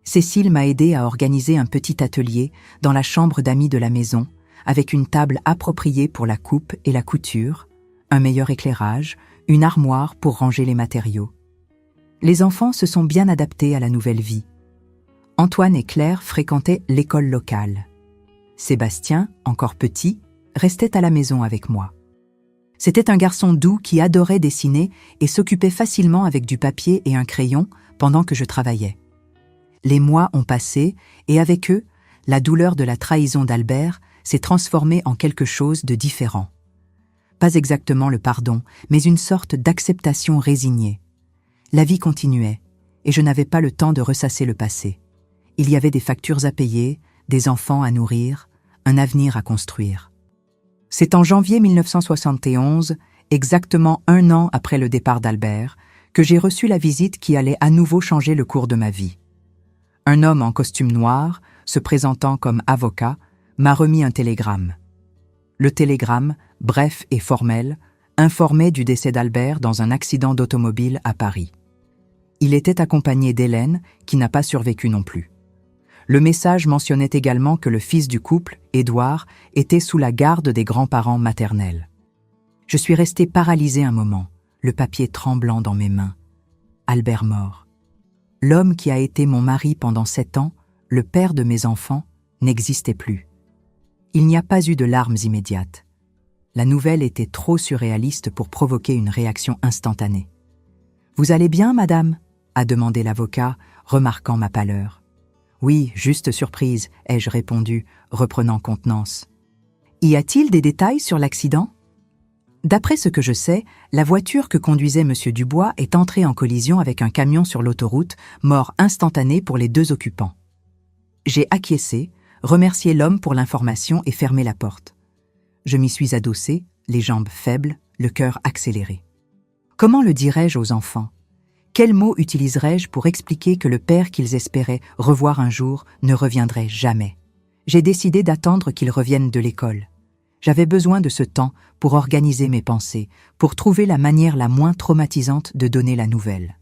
[SPEAKER 1] Cécile m'a aidé à organiser un petit atelier dans la chambre d'amis de la maison, avec une table appropriée pour la coupe et la couture, un meilleur éclairage, une armoire pour ranger les matériaux. Les enfants se sont bien adaptés à la nouvelle vie. Antoine et Claire fréquentaient l'école locale. Sébastien, encore petit, restait à la maison avec moi. C'était un garçon doux qui adorait dessiner et s'occupait facilement avec du papier et un crayon pendant que je travaillais. Les mois ont passé et avec eux, la douleur de la trahison d'Albert s'est transformée en quelque chose de différent. Pas exactement le pardon, mais une sorte d'acceptation résignée. La vie continuait, et je n'avais pas le temps de ressasser le passé. Il y avait des factures à payer, des enfants à nourrir, un avenir à construire. C'est en janvier 1971, exactement 1 an après le départ d'Albert, que j'ai reçu la visite qui allait à nouveau changer le cours de ma vie. Un homme en costume noir, se présentant comme avocat, m'a remis un télégramme. Le télégramme, bref et formel, informait du décès d'Albert dans un accident d'automobile à Paris. Il était accompagné d'Hélène, qui n'a pas survécu non plus. Le message mentionnait également que le fils du couple, Édouard, était sous la garde des grands-parents maternels. Je suis restée paralysée un moment, le papier tremblant dans mes mains. Albert mort. L'homme qui a été mon mari pendant 7 ans, le père de mes enfants, n'existait plus. Il n'y a pas eu de larmes immédiates. La nouvelle était trop surréaliste pour provoquer une réaction instantanée. « Vous allez bien, madame ?» a demandé l'avocat, remarquant ma pâleur. « Oui, juste surprise », ai-je répondu, reprenant contenance. « Y a-t-il des détails sur l'accident ?» D'après ce que je sais, la voiture que conduisait M. Dubois est entrée en collision avec un camion sur l'autoroute, mort instantanée pour les 2 occupants. J'ai acquiescé, remercié l'homme pour l'information et fermé la porte. Je m'y suis adossée, les jambes faibles, le cœur accéléré. Comment le dirais-je aux enfants ? Quels mots utiliserais-je pour expliquer que le père qu'ils espéraient revoir un jour ne reviendrait jamais ? J'ai décidé d'attendre qu'ils reviennent de l'école. J'avais besoin de ce temps pour organiser mes pensées, pour trouver la manière la moins traumatisante de donner la nouvelle.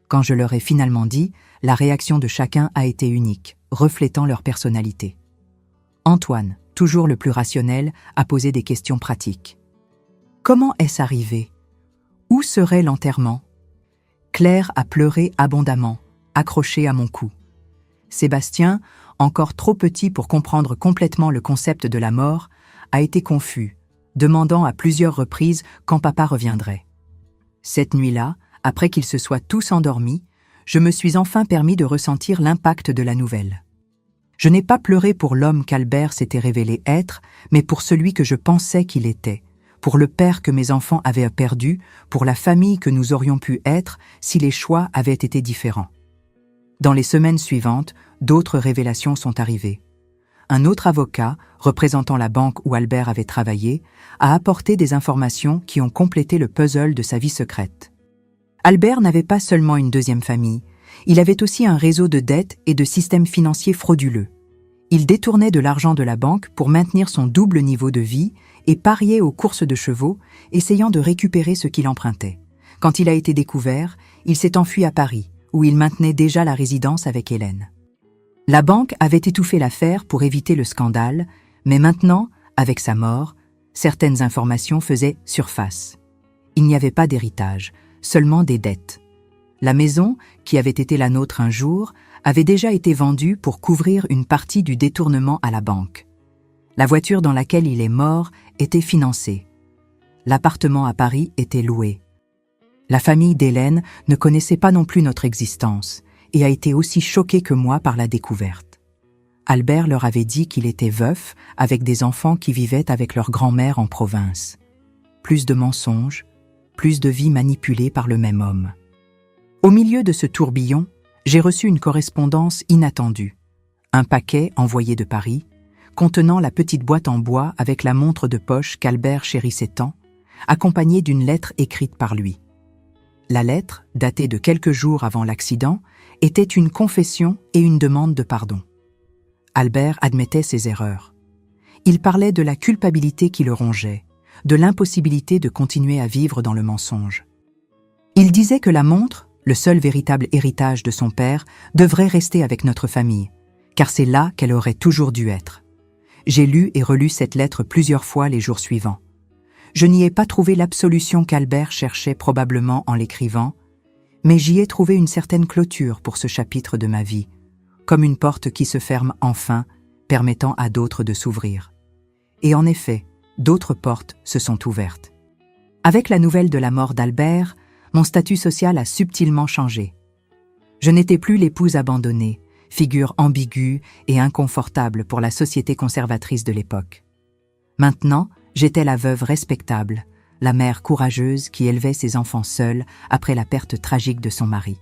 [SPEAKER 1] Quand je leur ai finalement dit, la réaction de chacun a été unique, reflétant leur personnalité. Antoine, toujours le plus rationnel, a posé des questions pratiques. Comment est-ce arrivé ? Où serait l'enterrement ? Claire a pleuré abondamment, accrochée à mon cou. Sébastien, encore trop petit pour comprendre complètement le concept de la mort, a été confus, demandant à plusieurs reprises quand papa reviendrait. Cette nuit-là, après qu'ils se soient tous endormis, je me suis enfin permis de ressentir l'impact de la nouvelle. Je n'ai pas pleuré pour l'homme qu'Albert s'était révélé être, mais pour celui que je pensais qu'il était, pour le père que mes enfants avaient perdu, pour la famille que nous aurions pu être si les choix avaient été différents. Dans les semaines suivantes, d'autres révélations sont arrivées. Un autre avocat, représentant la banque où Albert avait travaillé, a apporté des informations qui ont complété le puzzle de sa vie secrète. Albert n'avait pas seulement une deuxième famille, il avait aussi un réseau de dettes et de systèmes financiers frauduleux. Il détournait de l'argent de la banque pour maintenir son double niveau de vie et pariait aux courses de chevaux, essayant de récupérer ce qu'il empruntait. Quand il a été découvert, il s'est enfui à Paris, où il maintenait déjà la résidence avec Hélène. La banque avait étouffé l'affaire pour éviter le scandale, mais maintenant, avec sa mort, certaines informations faisaient surface. Il n'y avait pas d'héritage, seulement des dettes. La maison, qui avait été la nôtre un jour, avait déjà été vendue pour couvrir une partie du détournement à la banque. La voiture dans laquelle il est mort était financée. L'appartement à Paris était loué. La famille d'Hélène ne connaissait pas non plus notre existence et a été aussi choquée que moi par la découverte. Albert leur avait dit qu'il était veuf avec des enfants qui vivaient avec leur grand-mère en province. plus de mensonges, plus de vies manipulées par le même homme. Au milieu de ce tourbillon, j'ai reçu une correspondance inattendue. Un paquet envoyé de Paris, contenant la petite boîte en bois avec la montre de poche qu'Albert chérissait tant, accompagnée d'une lettre écrite par lui. La lettre, datée de quelques jours avant l'accident, était une confession et une demande de pardon. Albert admettait ses erreurs. Il parlait de la culpabilité qui le rongeait, de l'impossibilité de continuer à vivre dans le mensonge. Il disait que la montre, le seul véritable héritage de son père, devrait rester avec notre famille, car c'est là qu'elle aurait toujours dû être. J'ai lu et relu cette lettre plusieurs fois les jours suivants. Je n'y ai pas trouvé l'absolution qu'Albert cherchait probablement en l'écrivant, mais j'y ai trouvé une certaine clôture pour ce chapitre de ma vie, comme une porte qui se ferme enfin, permettant à d'autres de s'ouvrir. Et en effet, d'autres portes se sont ouvertes. Avec la nouvelle de la mort d'Albert, mon statut social a subtilement changé. Je n'étais plus l'épouse abandonnée, figure ambiguë et inconfortable pour la société conservatrice de l'époque. Maintenant, j'étais la veuve respectable, la mère courageuse qui élevait ses enfants seule après la perte tragique de son mari.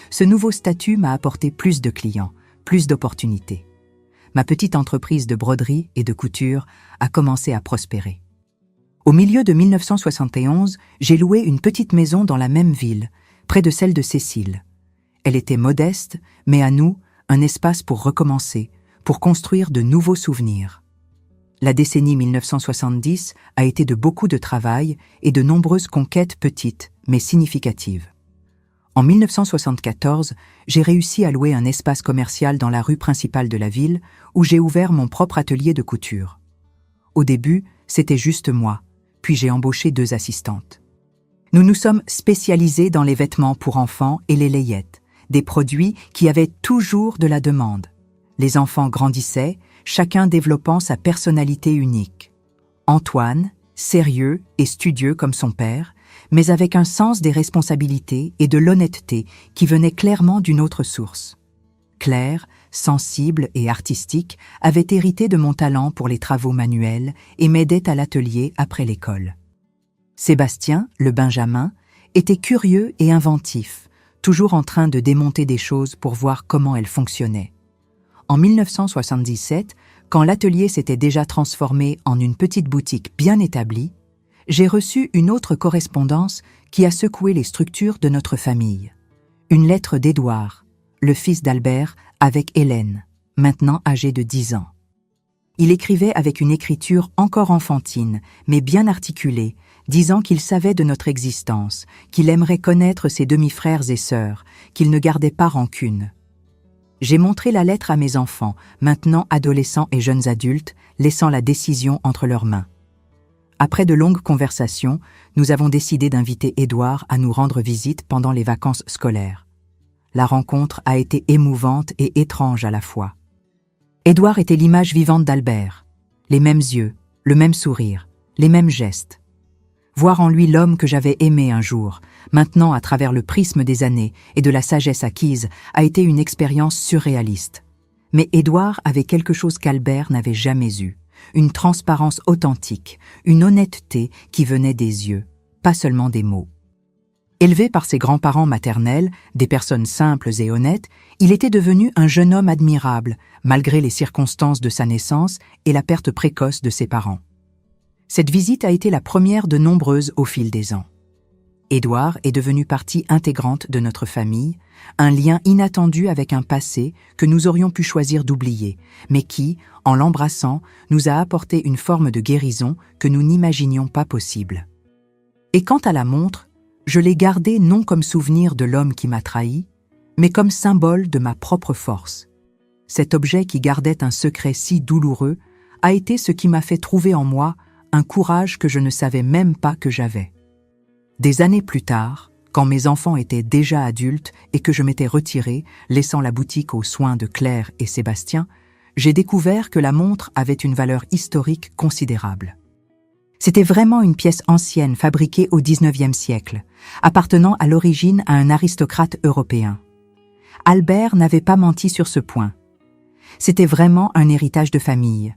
[SPEAKER 1] Ce nouveau statut m'a apporté plus de clients, plus d'opportunités. Ma petite entreprise de broderie et de couture a commencé à prospérer. Au milieu de 1971, j'ai loué une petite maison dans la même ville, près de celle de Cécile. Elle était modeste, mais à nous, un espace pour recommencer, pour construire de nouveaux souvenirs. La décennie 1970 a été de beaucoup de travail et de nombreuses conquêtes petites, mais significatives. En 1974, j'ai réussi à louer un espace commercial dans la rue principale de la ville où j'ai ouvert mon propre atelier de couture. Au début, c'était juste moi, puis j'ai embauché 2 assistantes. Nous nous sommes spécialisés dans les vêtements pour enfants et les layettes, des produits qui avaient toujours de la demande. Les enfants grandissaient, chacun développant sa personnalité unique. Antoine, sérieux et studieux comme son père, mais avec un sens des responsabilités et de l'honnêteté qui venait clairement d'une autre source. Claire, sensible et artistique, avait hérité de mon talent pour les travaux manuels et m'aidait à l'atelier après l'école. Sébastien, le Benjamin, était curieux et inventif, toujours en train de démonter des choses pour voir comment elles fonctionnaient. En 1977, quand l'atelier s'était déjà transformé en une petite boutique bien établie, j'ai reçu une autre correspondance qui a secoué les structures de notre famille. Une lettre d'Édouard, le fils d'Albert, avec Hélène, maintenant âgée de 10 ans. Il écrivait avec une écriture encore enfantine, mais bien articulée, disant qu'il savait de notre existence, qu'il aimerait connaître ses demi-frères et sœurs, qu'il ne gardait pas rancune. J'ai montré la lettre à mes enfants, maintenant adolescents et jeunes adultes, laissant la décision entre leurs mains. Après de longues conversations, nous avons décidé d'inviter Édouard à nous rendre visite pendant les vacances scolaires. La rencontre a été émouvante et étrange à la fois. Édouard était l'image vivante d'Albert. Les mêmes yeux, le même sourire, les mêmes gestes. Voir en lui l'homme que j'avais aimé un jour, maintenant à travers le prisme des années et de la sagesse acquise, a été une expérience surréaliste. Mais Édouard avait quelque chose qu'Albert n'avait jamais eu. Une transparence authentique, une honnêteté qui venait des yeux, pas seulement des mots. Élevé par ses grands-parents maternels, des personnes simples et honnêtes, il était devenu un jeune homme admirable, malgré les circonstances de sa naissance et la perte précoce de ses parents. Cette visite a été la première de nombreuses au fil des ans. Édouard est devenu partie intégrante de notre famille, un lien inattendu avec un passé que nous aurions pu choisir d'oublier, mais qui, en l'embrassant, nous a apporté une forme de guérison que nous n'imaginions pas possible. Et quant à la montre, je l'ai gardée non comme souvenir de l'homme qui m'a trahi, mais comme symbole de ma propre force. Cet objet qui gardait un secret si douloureux a été ce qui m'a fait trouver en moi un courage que je ne savais même pas que j'avais. Des années plus tard, quand mes enfants étaient déjà adultes et que je m'étais retiré, laissant la boutique aux soins de Claire et Sébastien, j'ai découvert que la montre avait une valeur historique considérable. C'était vraiment une pièce ancienne fabriquée au XIXe siècle, appartenant à l'origine à un aristocrate européen. Albert n'avait pas menti sur ce point. C'était vraiment un héritage de famille.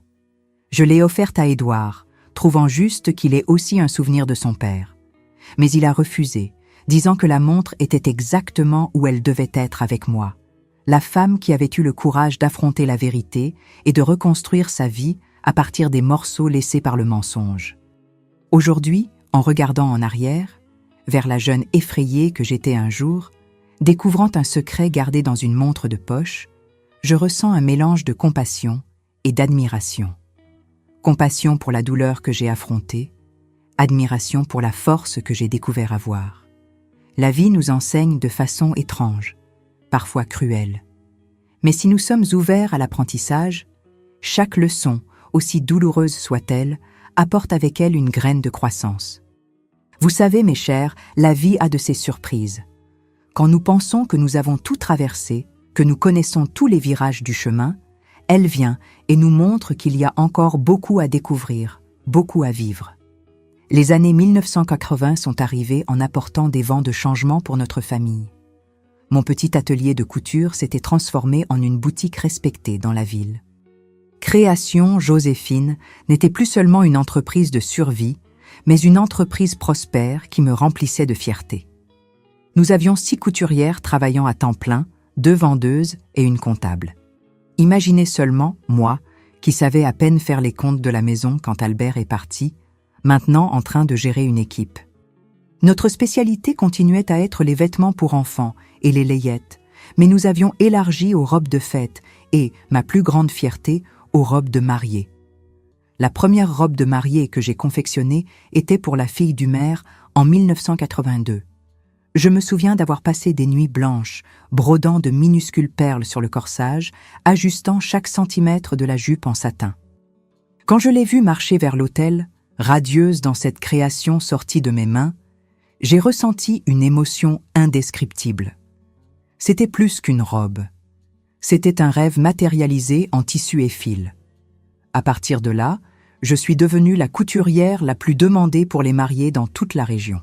[SPEAKER 1] Je l'ai offerte à Édouard, trouvant juste qu'il ait aussi un souvenir de son père. Mais il a refusé, disant que la montre était exactement où elle devait être avec moi, la femme qui avait eu le courage d'affronter la vérité et de reconstruire sa vie à partir des morceaux laissés par le mensonge. Aujourd'hui, en regardant en arrière, vers la jeune effrayée que j'étais un jour, découvrant un secret gardé dans une montre de poche, je ressens un mélange de compassion et d'admiration. Compassion pour la douleur que j'ai affrontée, admiration pour la force que j'ai découvert avoir. La vie nous enseigne de façon étrange, parfois cruelle. Mais si nous sommes ouverts à l'apprentissage, chaque leçon, aussi douloureuse soit-elle, apporte avec elle une graine de croissance. Vous savez, mes chers, la vie a de ces surprises. Quand nous pensons que nous avons tout traversé, que nous connaissons tous les virages du chemin, elle vient et nous montre qu'il y a encore beaucoup à découvrir, beaucoup à vivre. Les années 1980 sont arrivées en apportant des vents de changement pour notre famille. Mon petit atelier de couture s'était transformé en une boutique respectée dans la ville. Création Joséphine n'était plus seulement une entreprise de survie, mais une entreprise prospère qui me remplissait de fierté. Nous avions 6 couturières travaillant à temps plein, 2 vendeuses et une comptable. Imaginez seulement, moi, qui savais à peine faire les comptes de la maison quand Albert est parti, maintenant en train de gérer une équipe. Notre spécialité continuait à être les vêtements pour enfants et les layettes, mais nous avions élargi aux robes de fête et, ma plus grande fierté, aux robes de mariée. La première robe de mariée que j'ai confectionnée était pour la fille du maire en 1982. Je me souviens d'avoir passé des nuits blanches, brodant de minuscules perles sur le corsage, ajustant chaque centimètre de la jupe en satin. Quand je l'ai vue marcher vers l'autel, radieuse dans cette création sortie de mes mains, j'ai ressenti une émotion indescriptible. C'était plus qu'une robe. C'était un rêve matérialisé en tissu et fil. À partir de là, je suis devenue la couturière la plus demandée pour les mariés dans toute la région.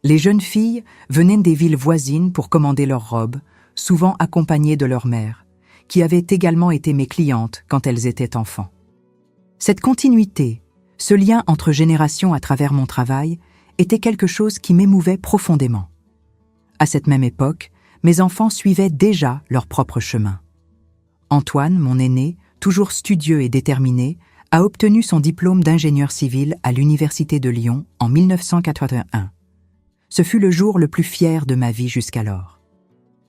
[SPEAKER 1] Les jeunes filles venaient des villes voisines pour commander leurs robes, souvent accompagnées de leur mère, qui avaient également été mes clientes quand elles étaient enfants. Cette continuité, ce lien entre générations à travers mon travail, était quelque chose qui m'émouvait profondément. À cette même époque, mes enfants suivaient déjà leur propre chemin. Antoine, mon aîné, toujours studieux et déterminé, a obtenu son diplôme d'ingénieur civil à l'Université de Lyon en 1981. Ce fut le jour le plus fier de ma vie jusqu'alors.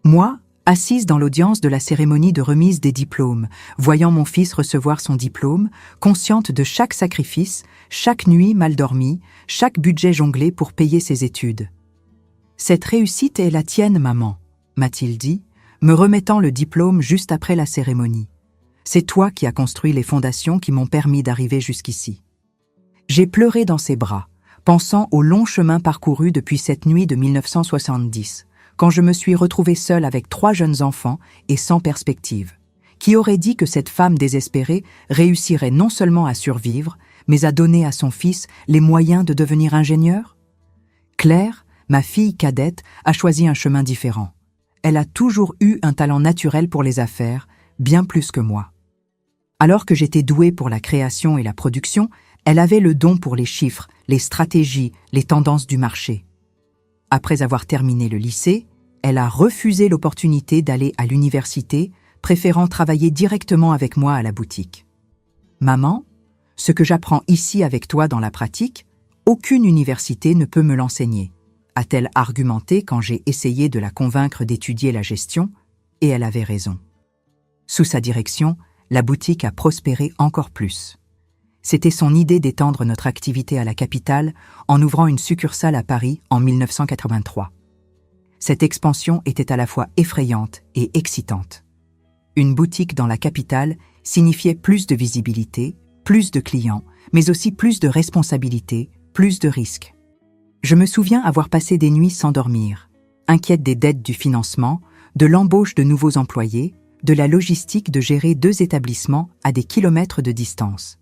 [SPEAKER 1] Moi, assise dans l'audience de la cérémonie de remise des diplômes, voyant mon fils recevoir son diplôme, consciente de chaque sacrifice, chaque nuit mal dormie, chaque budget jonglé pour payer ses études. « Cette réussite est la tienne, maman », m'a-t-il dit, me remettant le diplôme juste après la cérémonie. « C'est toi qui as construit les fondations qui m'ont permis d'arriver jusqu'ici. » J'ai pleuré dans ses bras, pensant au long chemin parcouru depuis cette nuit de 1970, quand je me suis retrouvée seule avec 3 jeunes enfants et sans perspective. Qui aurait dit que cette femme désespérée réussirait non seulement à survivre, mais à donner à son fils les moyens de devenir ingénieur? Claire, ma fille cadette, a choisi un chemin différent. Elle a toujours eu un talent naturel pour les affaires, bien plus que moi. Alors que j'étais douée pour la création et la production, elle avait le don pour les chiffres, les stratégies, les tendances du marché. Après avoir terminé le lycée, elle a refusé l'opportunité d'aller à l'université, préférant travailler directement avec moi à la boutique. « Maman, ce que j'apprends ici avec toi dans la pratique, aucune université ne peut me l'enseigner », a-t-elle argumenté quand j'ai essayé de la convaincre d'étudier la gestion, et elle avait raison. Sous sa direction, la boutique a prospéré encore plus. C'était son idée d'étendre notre activité à la capitale en ouvrant une succursale à Paris en 1983. Cette expansion était à la fois effrayante et excitante. Une boutique dans la capitale signifiait plus de visibilité, plus de clients, mais aussi plus de responsabilités, plus de risques. Je me souviens avoir passé des nuits sans dormir, inquiète des dettes du financement, de l'embauche de nouveaux employés, de la logistique de gérer 2 établissements à des kilomètres de distance.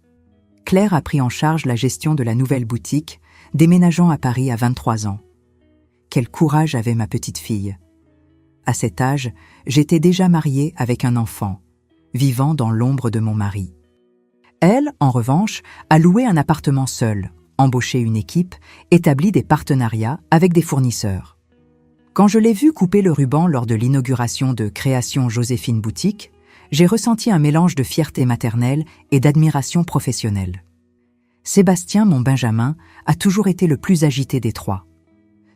[SPEAKER 1] Claire a pris en charge la gestion de la nouvelle boutique, déménageant à Paris à 23 ans. Quel courage avait ma petite fille. À cet âge, j'étais déjà mariée avec un enfant, vivant dans l'ombre de mon mari. Elle, en revanche, a loué un appartement seule, embauché une équipe, établi des partenariats avec des fournisseurs. Quand je l'ai vue couper le ruban lors de l'inauguration de Création Joséphine Boutique, j'ai ressenti un mélange de fierté maternelle et d'admiration professionnelle. Sébastien, mon Benjamin, a toujours été le plus agité des trois.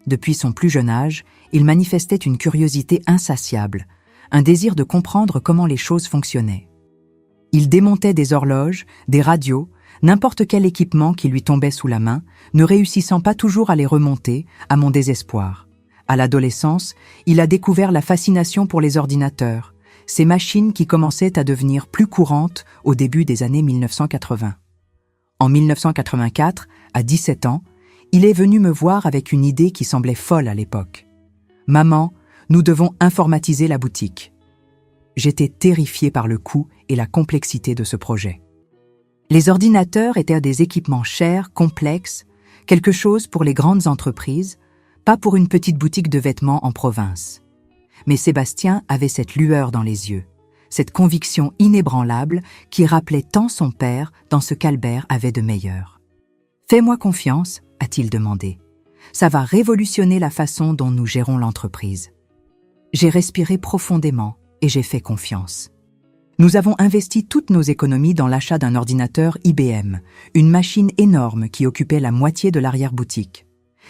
[SPEAKER 1] Depuis son plus jeune âge, il manifestait une curiosité insatiable, un désir de comprendre comment les choses fonctionnaient. Il démontait des horloges, des radios, n'importe quel équipement qui lui tombait sous la main, ne réussissant pas toujours à les remonter, à mon désespoir. À l'adolescence, il a découvert la fascination pour les ordinateurs, ces machines qui commençaient à devenir plus courantes au début des années 1980. En 1984, à 17 ans, il est venu me voir avec une idée qui semblait folle à l'époque. « Maman, nous devons informatiser la boutique. » J'étais terrifiée par le coût et la complexité de ce projet. Les ordinateurs étaient des équipements chers, complexes, quelque chose pour les grandes entreprises, pas pour une petite boutique de vêtements en province. Mais Sébastien avait cette lueur dans les yeux, cette conviction inébranlable qui rappelait tant son père dans ce qu'Albert avait de meilleur. « Fais-moi confiance », a-t-il demandé. « Ça va révolutionner la façon dont nous gérons l'entreprise. » J'ai respiré profondément et j'ai fait confiance. Nous avons investi toutes nos économies dans l'achat d'un ordinateur IBM, une machine énorme qui occupait la moitié de l'arrière-boutique.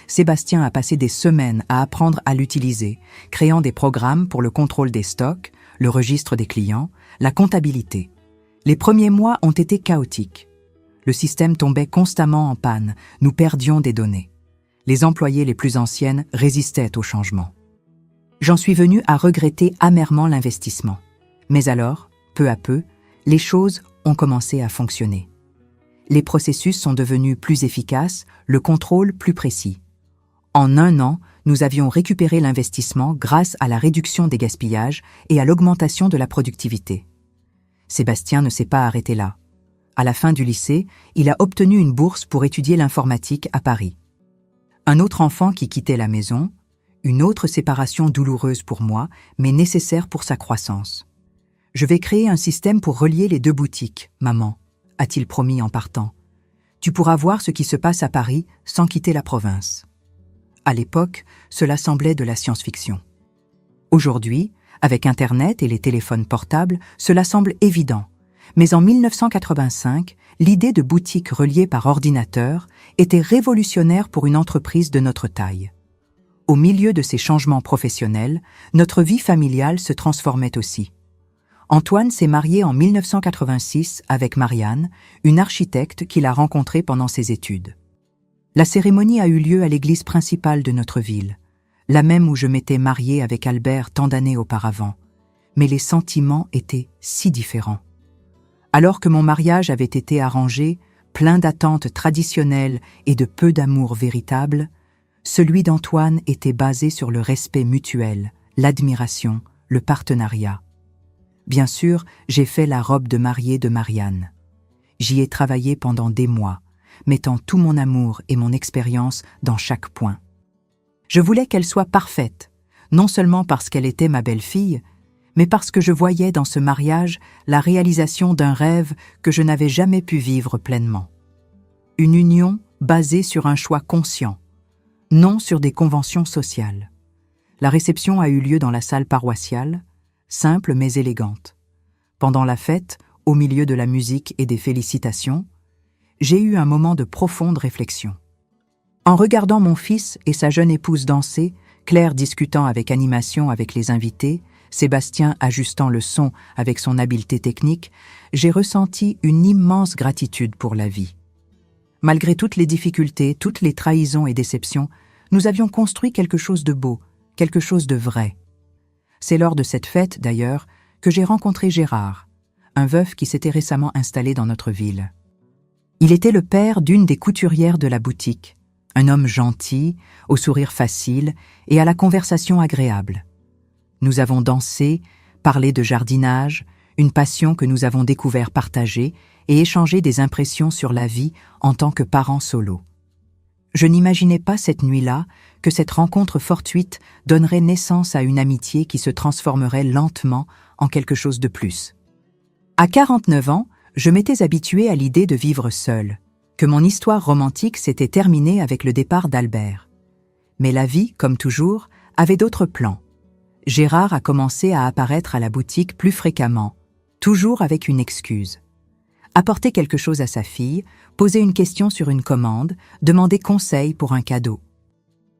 [SPEAKER 1] Sébastien a passé des semaines à apprendre à l'utiliser, créant des programmes pour le contrôle des stocks, le registre des clients, la comptabilité. Les premiers mois ont été chaotiques. Le système tombait constamment en panne, nous perdions des données. Les employés les plus anciennes résistaient au changement. J'en suis venu à regretter amèrement l'investissement. Mais alors, peu à peu, les choses ont commencé à fonctionner. Les processus sont devenus plus efficaces, le contrôle plus précis. En 1 an, nous avions récupéré l'investissement grâce à la réduction des gaspillages et à l'augmentation de la productivité. Sébastien ne s'est pas arrêté là. À la fin du lycée, il a obtenu une bourse pour étudier l'informatique à Paris. Un autre enfant qui quittait la maison, une autre séparation douloureuse pour moi, mais nécessaire pour sa croissance. « Je vais créer un système pour relier les 2 boutiques, maman », a-t-il promis en partant. « Tu pourras voir ce qui se passe à Paris sans quitter la province. » À l'époque, cela semblait de la science-fiction. Aujourd'hui, avec Internet et les téléphones portables, cela semble évident. Mais en 1985, l'idée de boutique reliée par ordinateur était révolutionnaire pour une entreprise de notre taille. Au milieu de ces changements professionnels, notre vie familiale se transformait aussi. Antoine s'est marié en 1986 avec Marianne, une architecte qu'il a rencontrée pendant ses études. La cérémonie a eu lieu à l'église principale de notre ville, la même où je m'étais mariée avec Albert tant d'années auparavant. Mais les sentiments étaient si différents. Alors que mon mariage avait été arrangé, plein d'attentes traditionnelles et de peu d'amour véritable, celui d'Antoine était basé sur le respect mutuel, l'admiration, le partenariat. Bien sûr, j'ai fait la robe de mariée de Marianne. J'y ai travaillé pendant des mois, mettant tout mon amour et mon expérience dans chaque point. Je voulais qu'elle soit parfaite, non seulement parce qu'elle était ma belle-fille, mais parce que je voyais dans ce mariage la réalisation d'un rêve que je n'avais jamais pu vivre pleinement. Une union basée sur un choix conscient, non sur des conventions sociales. La réception a eu lieu dans la salle paroissiale, simple mais élégante. Pendant la fête, au milieu de la musique et des félicitations, j'ai eu un moment de profonde réflexion. En regardant mon fils et sa jeune épouse danser, Claire discutant avec animation avec les invités, Sébastien ajustant le son avec son habileté technique, j'ai ressenti une immense gratitude pour la vie. Malgré toutes les difficultés, toutes les trahisons et déceptions, nous avions construit quelque chose de beau, quelque chose de vrai. C'est lors de cette fête, d'ailleurs, que j'ai rencontré Gérard, un veuf qui s'était récemment installé dans notre ville. Il était le père d'une des couturières de la boutique, un homme gentil, au sourire facile et à la conversation agréable. Nous avons dansé, parlé de jardinage, une passion que nous avons découvert partagée, et échangé des impressions sur la vie en tant que parents solo. Je n'imaginais pas cette nuit-là que cette rencontre fortuite donnerait naissance à une amitié qui se transformerait lentement en quelque chose de plus. À 49 ans, je m'étais habituée à l'idée de vivre seule, que mon histoire romantique s'était terminée avec le départ d'Albert. Mais la vie, comme toujours, avait d'autres plans. Gérard a commencé à apparaître à la boutique plus fréquemment, toujours avec une excuse. Apporter quelque chose à sa fille, poser une question sur une commande, demander conseil pour un cadeau.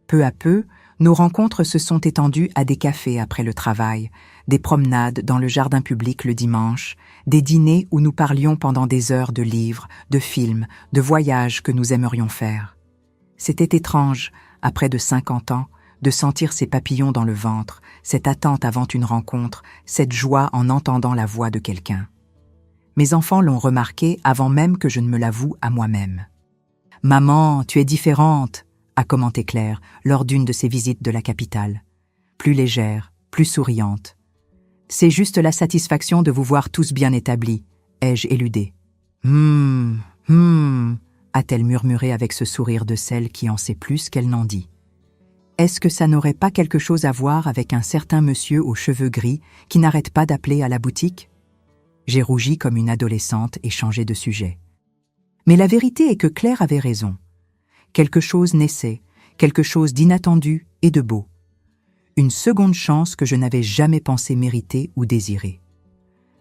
[SPEAKER 1] Peu à peu, nos rencontres se sont étendues à des cafés après le travail, des promenades dans le jardin public le dimanche, des dîners où nous parlions pendant des heures de livres, de films, de voyages que nous aimerions faire. C'était étrange, après de 50 ans, de sentir ces papillons dans le ventre, cette attente avant une rencontre, cette joie en entendant la voix de quelqu'un. Mes enfants l'ont remarqué avant même que je ne me l'avoue à moi-même. « Maman, tu es différente », a commenté Claire lors d'une de ses visites de la capitale. Plus légère, plus souriante. « C'est juste la satisfaction de vous voir tous bien établis », ai-je éludé. « a-t-elle murmuré avec ce sourire de celle qui en sait plus qu'elle n'en dit. Est-ce que ça n'aurait pas quelque chose à voir avec un certain monsieur aux cheveux gris qui n'arrête pas d'appeler à la boutique ? J'ai rougi comme une adolescente et changé de sujet. Mais la vérité est que Claire avait raison. Quelque chose naissait, quelque chose d'inattendu et de beau. Une seconde chance que je n'avais jamais pensé mériter ou désirer.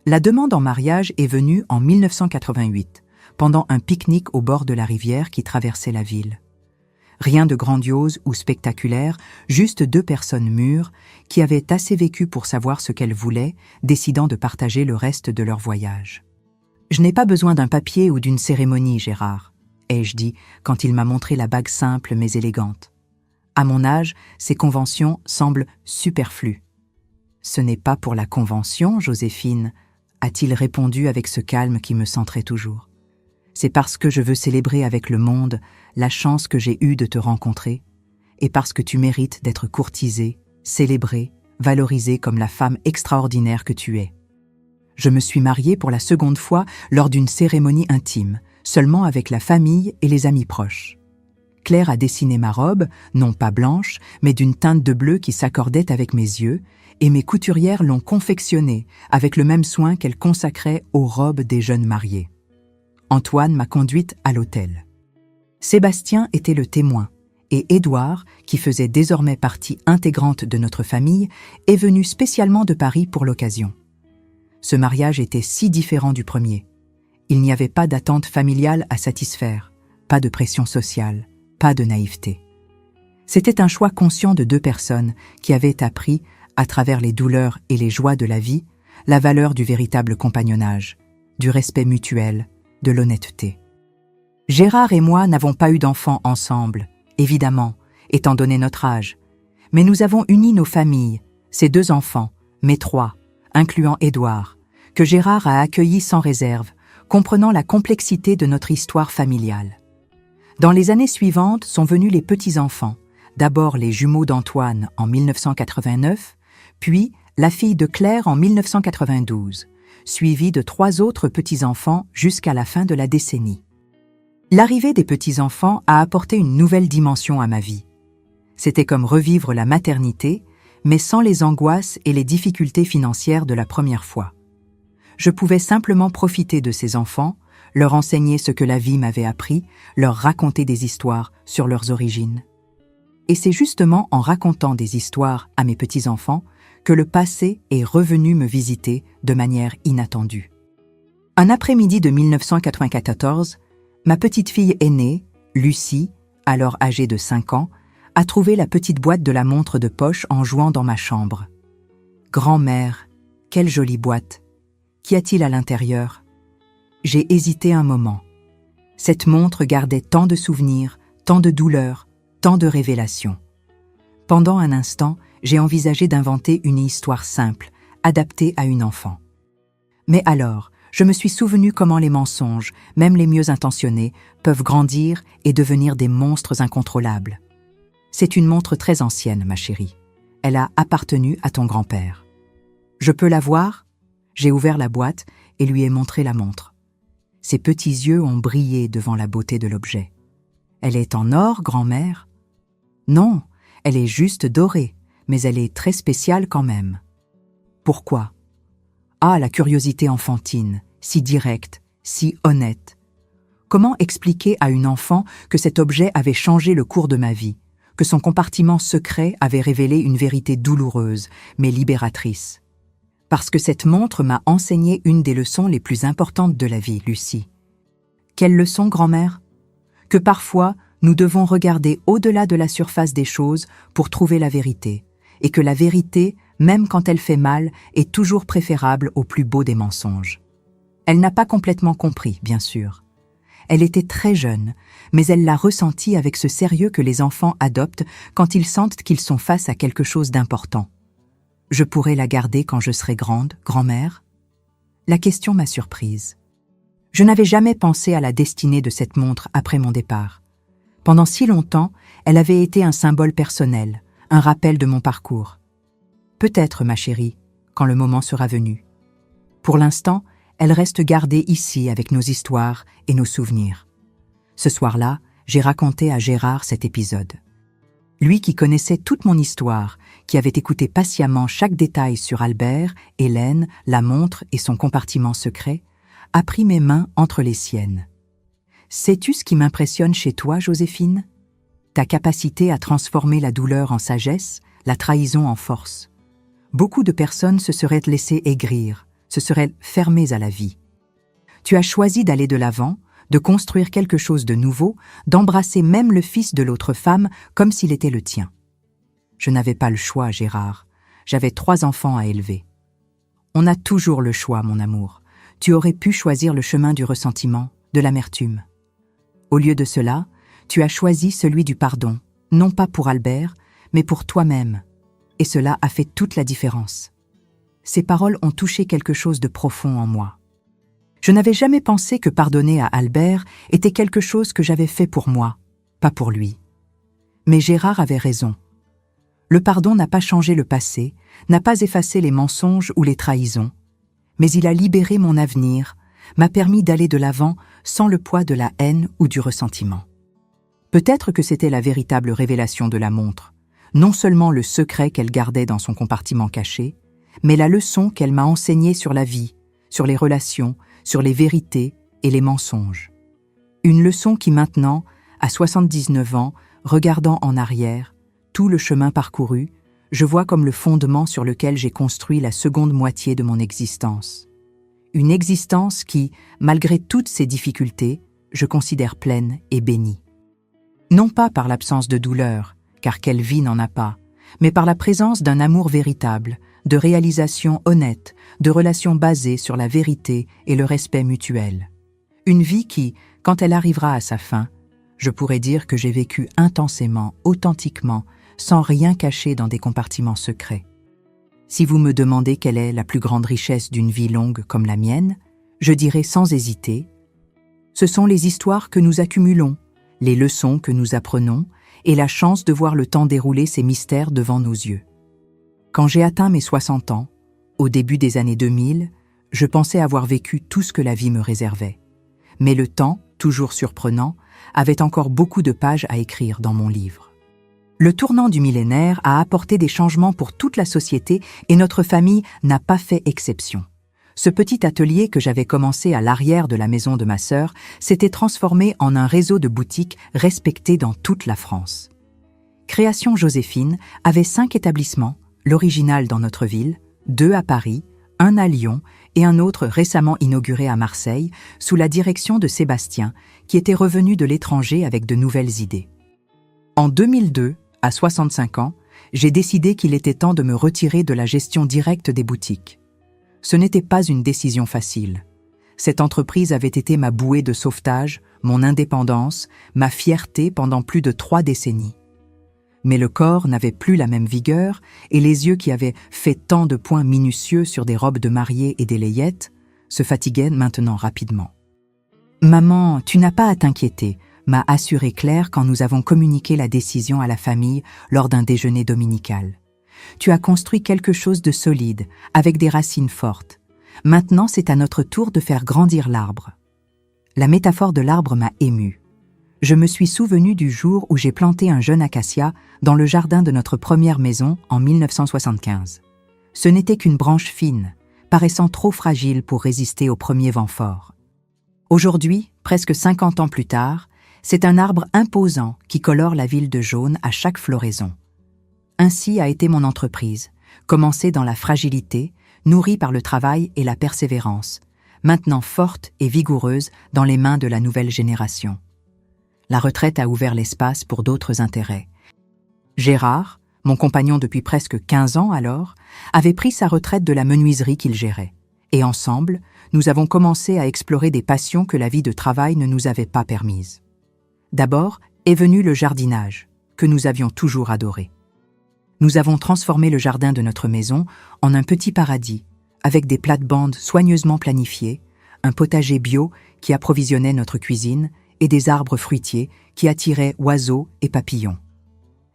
[SPEAKER 1] La demande en mariage est venue en 1988, pendant un pique-nique au bord de la rivière qui traversait la ville. Rien de grandiose ou spectaculaire, juste 2 personnes mûres qui avaient assez vécu pour savoir ce qu'elles voulaient, décidant de partager le reste de leur voyage. « Je n'ai pas besoin d'un papier ou d'une cérémonie, Gérard », ai-je dit quand il m'a montré la bague simple mais élégante. À mon âge, ces conventions semblent superflues. « Ce n'est pas pour la convention, Joséphine », a-t-il répondu avec ce calme qui me centrait toujours. « C'est parce que je veux célébrer avec le monde la chance que j'ai eue de te rencontrer, et parce que tu mérites d'être courtisée, célébrée, valorisée comme la femme extraordinaire que tu es. Je me suis mariée pour la seconde fois lors d'une cérémonie intime, seulement avec la famille et les amis proches. Claire a dessiné ma robe, non pas blanche, mais d'une teinte de bleu qui s'accordait avec mes yeux, et mes couturières l'ont confectionnée avec le même soin qu'elles consacraient aux robes des jeunes mariés. Antoine m'a conduite à l'hôtel. Sébastien était le témoin, et Édouard, qui faisait désormais partie intégrante de notre famille, est venu spécialement de Paris pour l'occasion. Ce mariage était si différent du premier. Il n'y avait pas d'attente familiale à satisfaire, pas de pression sociale, pas de naïveté. C'était un choix conscient de 2 personnes qui avaient appris, à travers les douleurs et les joies de la vie, la valeur du véritable compagnonnage, du respect mutuel, de l'honnêteté. Gérard et moi n'avons pas eu d'enfants ensemble, évidemment, étant donné notre âge, mais nous avons uni nos familles, ces 2 enfants, mes 3, incluant Édouard, que Gérard a accueilli sans réserve, comprenant la complexité de notre histoire familiale. Dans les années suivantes sont venus les petits-enfants, d'abord les jumeaux d'Antoine en 1989, puis la fille de Claire en 1992, suivis de 3 autres petits-enfants jusqu'à la fin de la décennie. L'arrivée des petits-enfants a apporté une nouvelle dimension à ma vie. C'était comme revivre la maternité, mais sans les angoisses et les difficultés financières de la première fois. Je pouvais simplement profiter de ces enfants, leur enseigner ce que la vie m'avait appris, leur raconter des histoires sur leurs origines. Et c'est justement en racontant des histoires à mes petits-enfants que le passé est revenu me visiter de manière inattendue. Un après-midi de 1994, ma petite-fille aînée, Lucie, alors âgée de 5 ans, a trouvé la petite boîte de la montre de poche en jouant dans ma chambre. « Grand-mère, quelle jolie boîte! Qu'y a-t-il à l'intérieur ?» J'ai hésité un moment. Cette montre gardait tant de souvenirs, tant de douleurs, tant de révélations. Pendant un instant, j'ai envisagé d'inventer une histoire simple, adaptée à une enfant. Mais alors, je me suis souvenu comment les mensonges, même les mieux intentionnés, peuvent grandir et devenir des monstres incontrôlables. C'est une montre très ancienne, ma chérie. Elle a appartenu à ton grand-père. Je peux la voir ? J'ai ouvert la boîte et lui ai montré la montre. Ses petits yeux ont brillé devant la beauté de l'objet. Elle est en or, grand-mère ? Non, elle est juste dorée, mais elle est très spéciale quand même. Pourquoi ? Ah, la curiosité enfantine, si directe, si honnête. Comment expliquer à une enfant que cet objet avait changé le cours de ma vie, que son compartiment secret avait révélé une vérité douloureuse, mais libératrice? Parce que cette montre m'a enseigné une des leçons les plus importantes de la vie, Lucie. Quelle leçon, grand-mère? Que parfois, nous devons regarder au-delà de la surface des choses pour trouver la vérité, et que la vérité, même quand elle fait mal, est toujours préférable au plus beau des mensonges. Elle n'a pas complètement compris, bien sûr. Elle était très jeune, mais elle l'a ressenti avec ce sérieux que les enfants adoptent quand ils sentent qu'ils sont face à quelque chose d'important. Je pourrai la garder quand je serai grande, grand-mère? La question m'a surprise. Je n'avais jamais pensé à la destinée de cette montre après mon départ. Pendant si longtemps, elle avait été un symbole personnel, un rappel de mon parcours. Peut-être, ma chérie, quand le moment sera venu. Pour l'instant, elle reste gardée ici avec nos histoires et nos souvenirs. Ce soir-là, j'ai raconté à Gérard cet épisode. Lui qui connaissait toute mon histoire, qui avait écouté patiemment chaque détail sur Albert, Hélène, la montre et son compartiment secret, a pris mes mains entre les siennes. Sais-tu ce qui m'impressionne chez toi, Joséphine? Ta capacité à transformer la douleur en sagesse, la trahison en force. Beaucoup de personnes se seraient laissées aigrir, se seraient fermées à la vie. Tu as choisi d'aller de l'avant, de construire quelque chose de nouveau, d'embrasser même le fils de l'autre femme comme s'il était le tien. Je n'avais pas le choix, Gérard. J'avais 3 enfants à élever. On a toujours le choix, mon amour. Tu aurais pu choisir le chemin du ressentiment, de l'amertume. Au lieu de cela, tu as choisi celui du pardon, non pas pour Albert, mais pour toi-même. Et cela a fait toute la différence. Ces paroles ont touché quelque chose de profond en moi. Je n'avais jamais pensé que pardonner à Albert était quelque chose que j'avais fait pour moi, pas pour lui. Mais Gérard avait raison. Le pardon n'a pas changé le passé, n'a pas effacé les mensonges ou les trahisons, mais il a libéré mon avenir, m'a permis d'aller de l'avant sans le poids de la haine ou du ressentiment. Peut-être que c'était la véritable révélation de la montre, non seulement le secret qu'elle gardait dans son compartiment caché, mais la leçon qu'elle m'a enseignée sur la vie, sur les relations, sur les vérités et les mensonges. Une leçon qui maintenant, à 79 ans, regardant en arrière, tout le chemin parcouru, je vois comme le fondement sur lequel j'ai construit la seconde moitié de mon existence. Une existence qui, malgré toutes ses difficultés, je considère pleine et bénie. Non pas par l'absence de douleur, car quelle vie n'en a pas, mais par la présence d'un amour véritable, de réalisations honnêtes, de relations basées sur la vérité et le respect mutuel. Une vie qui, quand elle arrivera à sa fin, je pourrais dire que j'ai vécu intensément, authentiquement, sans rien cacher dans des compartiments secrets. Si vous me demandez quelle est la plus grande richesse d'une vie longue comme la mienne, je dirais sans hésiter, ce sont les histoires que nous accumulons, les leçons que nous apprenons et la chance de voir le temps dérouler ses mystères devant nos yeux. Quand j'ai atteint mes 60 ans, au début des années 2000, je pensais avoir vécu tout ce que la vie me réservait. Mais le temps, toujours surprenant, avait encore beaucoup de pages à écrire dans mon livre. Le tournant du millénaire a apporté des changements pour toute la société et notre famille n'a pas fait exception. Ce petit atelier que j'avais commencé à l'arrière de la maison de ma sœur s'était transformé en un réseau de boutiques respectées dans toute la France. Création Joséphine avait 5 établissements, l'original dans notre ville, 2 à Paris, 1 à Lyon et un autre récemment inauguré à Marseille, sous la direction de Sébastien, qui était revenu de l'étranger avec de nouvelles idées. En 2002, à 65 ans, j'ai décidé qu'il était temps de me retirer de la gestion directe des boutiques. Ce n'était pas une décision facile. Cette entreprise avait été ma bouée de sauvetage, mon indépendance, ma fierté pendant plus de 3 décennies. Mais le corps n'avait plus la même vigueur et les yeux qui avaient fait tant de points minutieux sur des robes de mariée et des layettes se fatiguaient maintenant rapidement. « Maman, tu n'as pas à t'inquiéter », m'a assuré Claire quand nous avons communiqué la décision à la famille lors d'un déjeuner dominical. « Tu as construit quelque chose de solide, avec des racines fortes. Maintenant, c'est à notre tour de faire grandir l'arbre. » La métaphore de l'arbre m'a émue. Je me suis souvenu du jour où j'ai planté un jeune acacia dans le jardin de notre première maison en 1975. Ce n'était qu'une branche fine, paraissant trop fragile pour résister au premier vent fort. Aujourd'hui, presque 50 ans plus tard, c'est un arbre imposant qui colore la ville de jaune à chaque floraison. Ainsi a été mon entreprise, commencée dans la fragilité, nourrie par le travail et la persévérance, maintenant forte et vigoureuse dans les mains de la nouvelle génération. La retraite a ouvert l'espace pour d'autres intérêts. Gérard, mon compagnon depuis presque 15 ans alors, avait pris sa retraite de la menuiserie qu'il gérait. Et ensemble, nous avons commencé à explorer des passions que la vie de travail ne nous avait pas permises. D'abord est venu le jardinage, que nous avions toujours adoré. Nous avons transformé le jardin de notre maison en un petit paradis, avec des plates-bandes soigneusement planifiées, un potager bio qui approvisionnait notre cuisine et des arbres fruitiers qui attiraient oiseaux et papillons.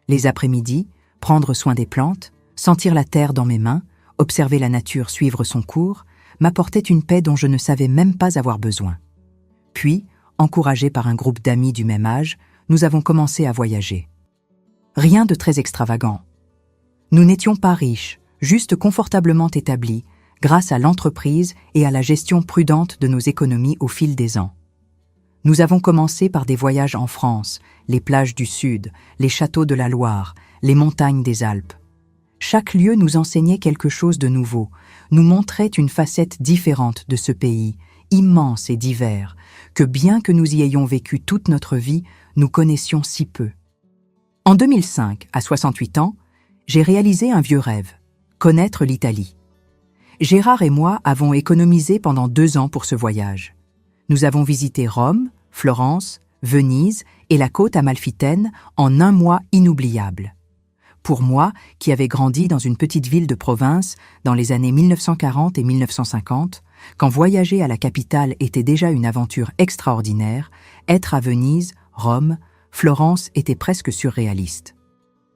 [SPEAKER 1] Les après-midi, prendre soin des plantes, sentir la terre dans mes mains, observer la nature suivre son cours, m'apportait une paix dont je ne savais même pas avoir besoin. Puis, encouragés par un groupe d'amis du même âge, nous avons commencé à voyager. Rien de très extravagant. Nous n'étions pas riches, juste confortablement établis, grâce à l'entreprise et à la gestion prudente de nos économies au fil des ans. Nous avons commencé par des voyages en France, les plages du Sud, les châteaux de la Loire, les montagnes des Alpes. Chaque lieu nous enseignait quelque chose de nouveau, nous montrait une facette différente de ce pays, immense et divers, que bien que nous y ayons vécu toute notre vie, nous connaissions si peu. En 2005, à 68 ans, j'ai réalisé un vieux rêve, connaître l'Italie. Gérard et moi avons économisé pendant 2 ans pour ce voyage. Nous avons visité Rome, Florence, Venise et la côte amalfitaine en un mois inoubliable. Pour moi, qui avais grandi dans une petite ville de province dans les années 1940 et 1950, quand voyager à la capitale était déjà une aventure extraordinaire, être à Venise, Rome, Florence était presque surréaliste.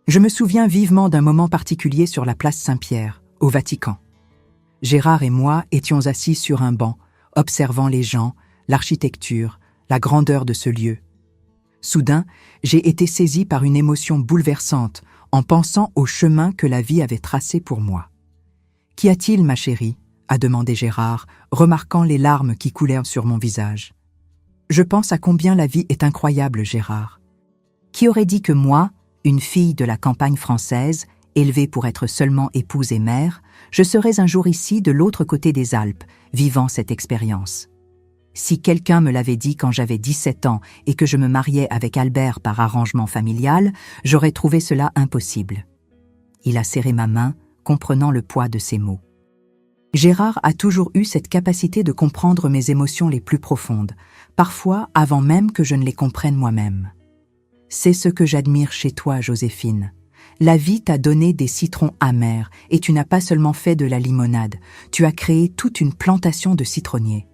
[SPEAKER 1] Je me souviens vivement d'un moment particulier sur la place Saint-Pierre, au Vatican. Gérard et moi étions assis sur un banc, observant les gens, l'architecture, la grandeur de ce lieu. Soudain, j'ai été saisi par une émotion bouleversante en pensant au chemin que la vie avait tracé pour moi. « Qu'y a-t-il, ma chérie ?» a demandé Gérard, remarquant les larmes qui coulèrent sur mon visage. « Je pense à combien la vie est incroyable, Gérard. Qui aurait dit que moi, une fille de la campagne française, élevée pour être seulement épouse et mère, je serais un jour ici de l'autre côté des Alpes, vivant cette expérience. Si quelqu'un me l'avait dit quand j'avais 17 ans et que je me mariais avec Albert par arrangement familial, j'aurais trouvé cela impossible. » Il a serré ma main, comprenant le poids de ces mots. Gérard a toujours eu cette capacité de comprendre mes émotions les plus profondes, parfois avant même que je ne les comprenne moi-même. C'est ce que j'admire chez toi, Joséphine. La vie t'a donné des citrons amers et tu n'as pas seulement fait de la limonade, tu as créé toute une plantation de citronniers.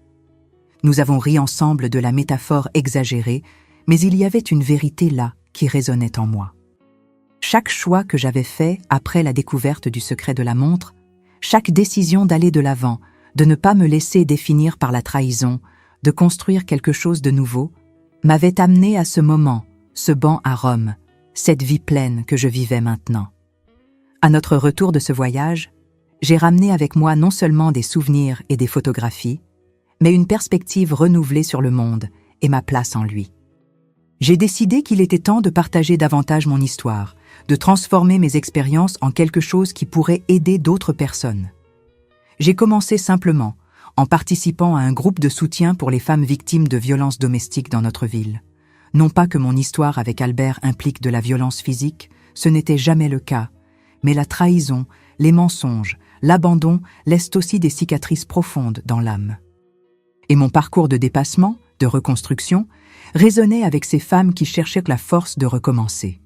[SPEAKER 1] Nous avons ri ensemble de la métaphore exagérée, mais il y avait une vérité là qui résonnait en moi. Chaque choix que j'avais fait après la découverte du secret de la montre, chaque décision d'aller de l'avant, de ne pas me laisser définir par la trahison, de construire quelque chose de nouveau, m'avait amené à ce moment, ce banc à Rome, cette vie pleine que je vivais maintenant. À notre retour de ce voyage, j'ai ramené avec moi non seulement des souvenirs et des photographies, mais une perspective renouvelée sur le monde et ma place en lui. J'ai décidé qu'il était temps de partager davantage mon histoire, de transformer mes expériences en quelque chose qui pourrait aider d'autres personnes. J'ai commencé simplement, en participant à un groupe de soutien pour les femmes victimes de violences domestiques dans notre ville. Non pas que mon histoire avec Albert implique de la violence physique, ce n'était jamais le cas, mais la trahison, les mensonges, l'abandon laissent aussi des cicatrices profondes dans l'âme. Et mon parcours de dépassement, de reconstruction, résonnait avec ces femmes qui cherchaient la force de recommencer.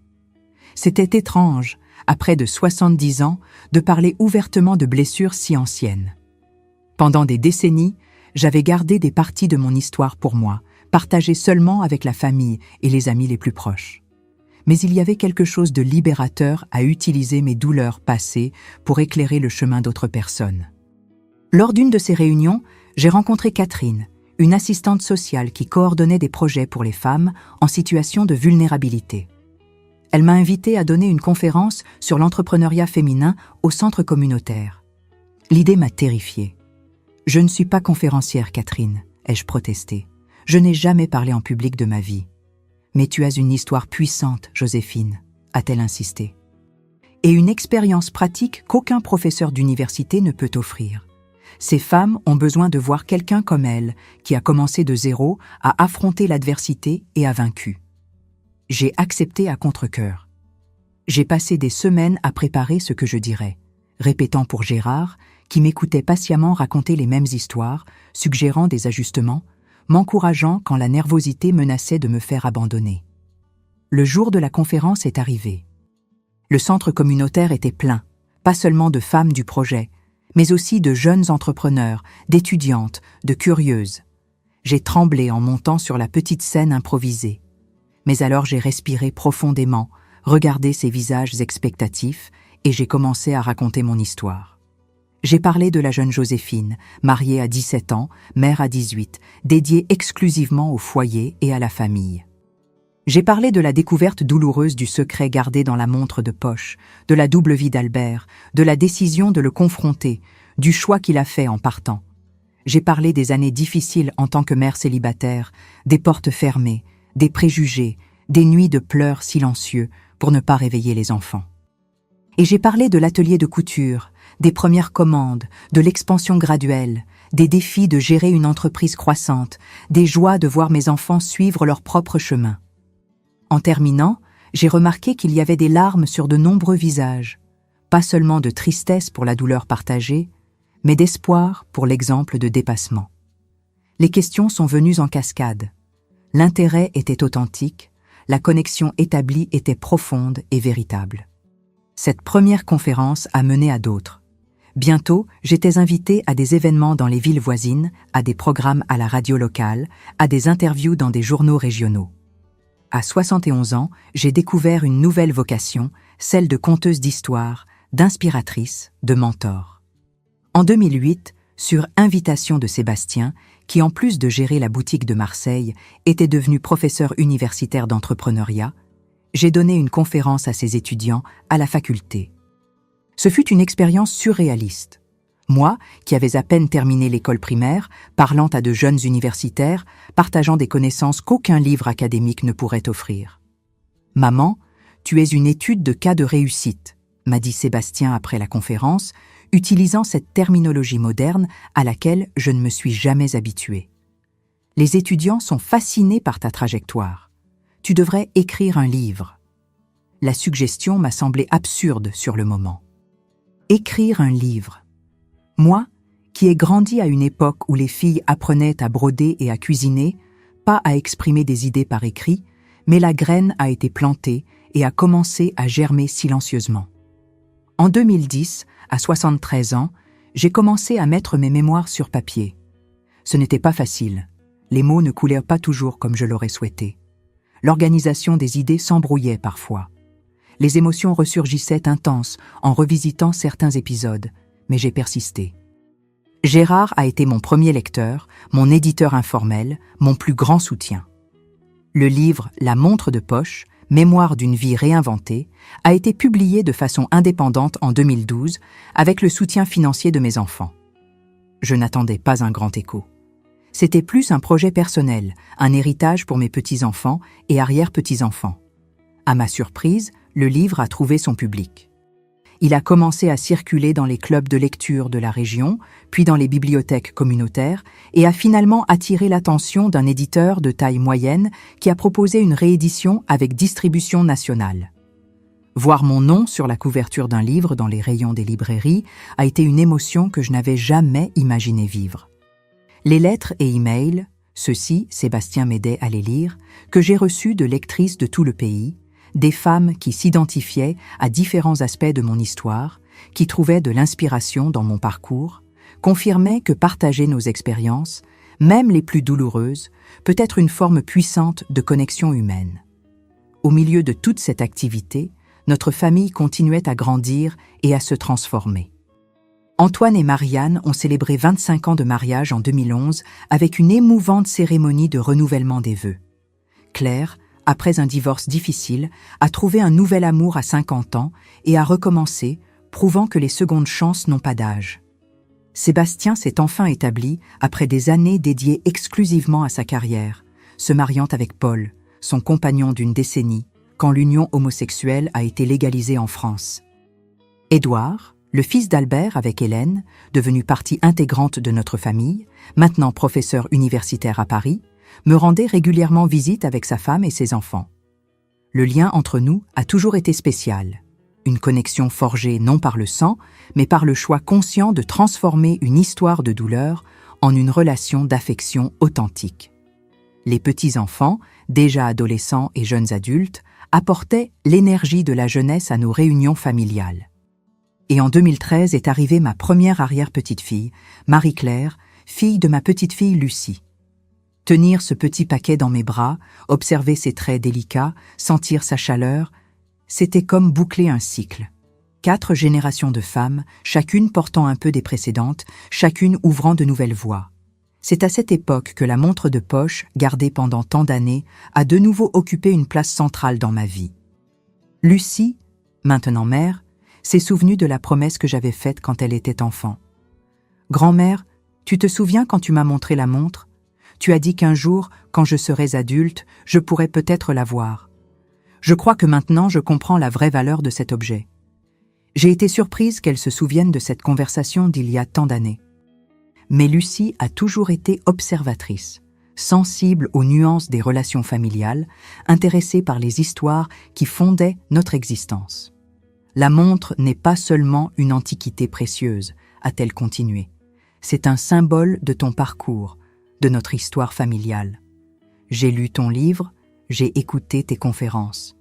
[SPEAKER 1] C'était étrange, à près de 70 ans, de parler ouvertement de blessures si anciennes. Pendant des décennies, j'avais gardé des parties de mon histoire pour moi, partagées seulement avec la famille et les amis les plus proches. Mais il y avait quelque chose de libérateur à utiliser mes douleurs passées pour éclairer le chemin d'autres personnes. Lors d'une de ces réunions, j'ai rencontré Catherine, une assistante sociale qui coordonnait des projets pour les femmes en situation de vulnérabilité. Elle m'a invité à donner une conférence sur l'entrepreneuriat féminin au centre communautaire. L'idée m'a terrifiée. « Je ne suis pas conférencière, Catherine », ai-je protesté. Je n'ai jamais parlé en public de ma vie. Mais tu as une histoire puissante, Joséphine, a-t-elle insisté. Et une expérience pratique qu'aucun professeur d'université ne peut offrir. Ces femmes ont besoin de voir quelqu'un comme elle, qui a commencé de zéro, a affronté l'adversité et a vaincu. J'ai accepté à contre-cœur. J'ai passé des semaines à préparer ce que je dirais, répétant pour Gérard, qui m'écoutait patiemment raconter les mêmes histoires, suggérant des ajustements, m'encourageant quand la nervosité menaçait de me faire abandonner. Le jour de la conférence est arrivé. Le centre communautaire était plein, pas seulement de femmes du projet, mais aussi de jeunes entrepreneurs, d'étudiantes, de curieuses. J'ai tremblé en montant sur la petite scène improvisée. Mais alors j'ai respiré profondément, regardé ces visages expectatifs, et j'ai commencé à raconter mon histoire. J'ai parlé de la jeune Joséphine, mariée à 17 ans, mère à 18, dédiée exclusivement au foyer et à la famille. J'ai parlé de la découverte douloureuse du secret gardé dans la montre de poche, de la double vie d'Albert, de la décision de le confronter, du choix qu'il a fait en partant. J'ai parlé des années difficiles en tant que mère célibataire, des portes fermées, des préjugés, des nuits de pleurs silencieux pour ne pas réveiller les enfants. Et j'ai parlé de l'atelier de couture, des premières commandes, de l'expansion graduelle, des défis de gérer une entreprise croissante, des joies de voir mes enfants suivre leur propre chemin. En terminant, j'ai remarqué qu'il y avait des larmes sur de nombreux visages, pas seulement de tristesse pour la douleur partagée, mais d'espoir pour l'exemple de dépassement. Les questions sont venues en cascade. L'intérêt était authentique, la connexion établie était profonde et véritable. Cette première conférence a mené à d'autres. Bientôt, j'étais invitée à des événements dans les villes voisines, à des programmes à la radio locale, à des interviews dans des journaux régionaux. À 71 ans, j'ai découvert une nouvelle vocation, celle de conteuse d'histoire, d'inspiratrice, de mentor. En 2008, sur invitation de Sébastien, qui en plus de gérer la boutique de Marseille, était devenu professeur universitaire d'entrepreneuriat, j'ai donné une conférence à ses étudiants à la faculté. Ce fut une expérience surréaliste. Moi, qui avais à peine terminé l'école primaire, parlant à de jeunes universitaires, partageant des connaissances qu'aucun livre académique ne pourrait offrir. « Maman, tu es une étude de cas de réussite », m'a dit Sébastien après la conférence, utilisant cette terminologie moderne à laquelle je ne me suis jamais habituée. « Les étudiants sont fascinés par ta trajectoire. Tu devrais écrire un livre. » La suggestion m'a semblé absurde sur le moment. Écrire un livre. Moi, qui ai grandi à une époque où les filles apprenaient à broder et à cuisiner, pas à exprimer des idées par écrit, mais la graine a été plantée et a commencé à germer silencieusement. En 2010, à 73 ans, j'ai commencé à mettre mes mémoires sur papier. Ce n'était pas facile. Les mots ne coulaient pas toujours comme je l'aurais souhaité. L'organisation des idées s'embrouillait parfois. Les émotions ressurgissaient intenses en revisitant certains épisodes, mais j'ai persisté. Gérard a été mon premier lecteur, mon éditeur informel, mon plus grand soutien. Le livre « La montre de poche », Mémoire d'une vie réinventée, a été publié de façon indépendante en 2012 avec le soutien financier de mes enfants. Je n'attendais pas un grand écho. C'était plus un projet personnel, un héritage pour mes petits-enfants et arrière-petits-enfants. À ma surprise, le livre a trouvé son public. Il a commencé à circuler dans les clubs de lecture de la région, puis dans les bibliothèques communautaires, et a finalement attiré l'attention d'un éditeur de taille moyenne qui a proposé une réédition avec distribution nationale. Voir mon nom sur la couverture d'un livre dans les rayons des librairies a été une émotion que je n'avais jamais imaginé vivre. Les lettres et emails, ceux-ci, Sébastien m'aidait à les lire, que j'ai reçus de lectrices de tout le pays, des femmes qui s'identifiaient à différents aspects de mon histoire, qui trouvaient de l'inspiration dans mon parcours, confirmaient que partager nos expériences, même les plus douloureuses, peut être une forme puissante de connexion humaine. Au milieu de toute cette activité, notre famille continuait à grandir et à se transformer. Antoine et Marianne ont célébré 25 ans de mariage en 2011 avec une émouvante cérémonie de renouvellement des vœux. Claire, après un divorce difficile, a trouvé un nouvel amour à 50 ans et a recommencé, prouvant que les secondes chances n'ont pas d'âge. Sébastien s'est enfin établi après des années dédiées exclusivement à sa carrière, se mariant avec Paul, son compagnon d'une décennie, quand l'union homosexuelle a été légalisée en France. Édouard, le fils d'Albert avec Hélène, devenu partie intégrante de notre famille, maintenant professeur universitaire à Paris, me rendait régulièrement visite avec sa femme et ses enfants. Le lien entre nous a toujours été spécial. Une connexion forgée non par le sang, mais par le choix conscient de transformer une histoire de douleur en une relation d'affection authentique. Les petits-enfants, déjà adolescents et jeunes adultes, apportaient l'énergie de la jeunesse à nos réunions familiales. Et en 2013 est arrivée ma première arrière-petite-fille, Marie-Claire, fille de ma petite-fille Lucie. Tenir ce petit paquet dans mes bras, observer ses traits délicats, sentir sa chaleur, c'était comme boucler un cycle. 4 générations de femmes, chacune portant un peu des précédentes, chacune ouvrant de nouvelles voies. C'est à cette époque que la montre de poche, gardée pendant tant d'années, a de nouveau occupé une place centrale dans ma vie. Lucie, maintenant mère, s'est souvenue de la promesse que j'avais faite quand elle était enfant. « Grand-mère, tu te souviens quand tu m'as montré la montre ? Tu as dit qu'un jour, quand je serai adulte, je pourrais peut-être la voir. Je crois que maintenant je comprends la vraie valeur de cet objet. » J'ai été surprise qu'elle se souvienne de cette conversation d'il y a tant d'années. Mais Lucie a toujours été observatrice, sensible aux nuances des relations familiales, intéressée par les histoires qui fondaient notre existence. La montre n'est pas seulement une antiquité précieuse, a-t-elle continué. C'est un symbole de ton parcours, de notre histoire familiale. J'ai lu ton livre, j'ai écouté tes conférences.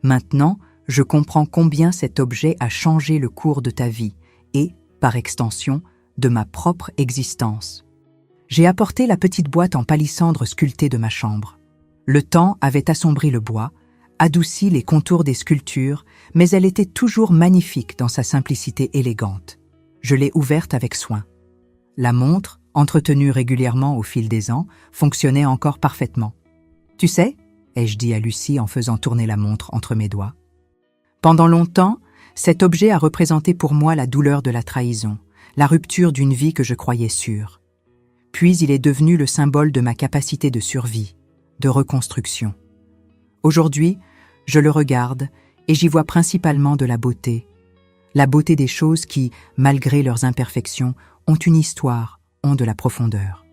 [SPEAKER 1] Maintenant, je comprends combien cet objet a changé le cours de ta vie et, par extension, de ma propre existence. J'ai apporté la petite boîte en palissandre sculptée de ma chambre. Le temps avait assombri le bois, adouci les contours des sculptures, mais elle était toujours magnifique dans sa simplicité élégante. Je l'ai ouverte avec soin. La montre, entretenue régulièrement au fil des ans, fonctionnait encore parfaitement. « Tu sais » ai-je dit à Lucie en faisant tourner la montre entre mes doigts. Pendant longtemps, cet objet a représenté pour moi la douleur de la trahison, la rupture d'une vie que je croyais sûre. Puis il est devenu le symbole de ma capacité de survie, de reconstruction. Aujourd'hui, je le regarde et j'y vois principalement de la beauté des choses qui, malgré leurs imperfections, ont une histoire, ont de la profondeur.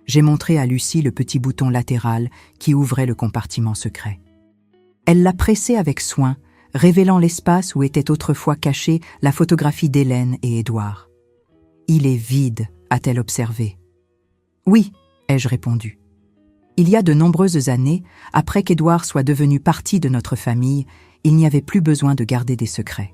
[SPEAKER 1] J'ai montré à Lucie le petit bouton latéral qui ouvrait le compartiment secret. Elle l'a pressé avec soin, révélant l'espace où était autrefois cachée la photographie d'Hélène et Édouard. « Il est vide », a-t-elle observé. « Oui », ai-je répondu. Il y a de nombreuses années, après qu'Édouard soit devenu partie de notre famille, il n'y avait plus besoin de garder des secrets.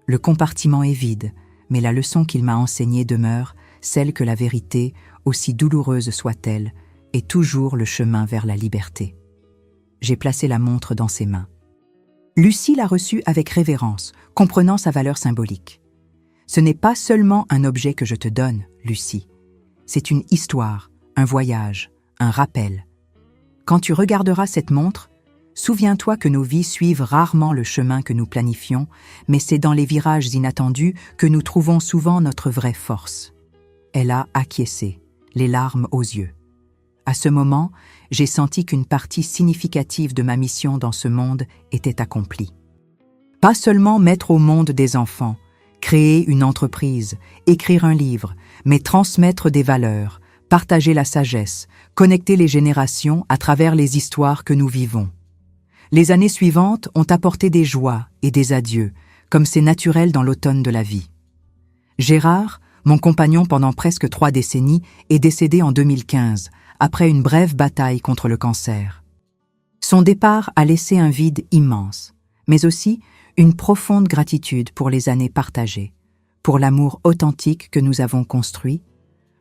[SPEAKER 1] Le compartiment est vide, mais la leçon qu'il m'a enseignée demeure, celle que la vérité, aussi douloureuse soit-elle, est toujours le chemin vers la liberté. J'ai placé la montre dans ses mains. Lucie l'a reçue avec révérence, comprenant sa valeur symbolique. Ce n'est pas seulement un objet que je te donne, Lucie. C'est une histoire, un voyage, un rappel. Quand tu regarderas cette montre, souviens-toi que nos vies suivent rarement le chemin que nous planifions, mais c'est dans les virages inattendus que nous trouvons souvent notre vraie force. Elle a acquiescé, les larmes aux yeux. À ce moment, j'ai senti qu'une partie significative de ma mission dans ce monde était accomplie. Pas seulement mettre au monde des enfants, créer une entreprise, écrire un livre, mais transmettre des valeurs, partager la sagesse, connecter les générations à travers les histoires que nous vivons. Les années suivantes ont apporté des joies et des adieux, comme c'est naturel dans l'automne de la vie. Gérard, mon compagnon pendant presque 3 décennies, est décédé en 2015, après une brève bataille contre le cancer. Son départ a laissé un vide immense, mais aussi une profonde gratitude pour les années partagées, pour l'amour authentique que nous avons construit,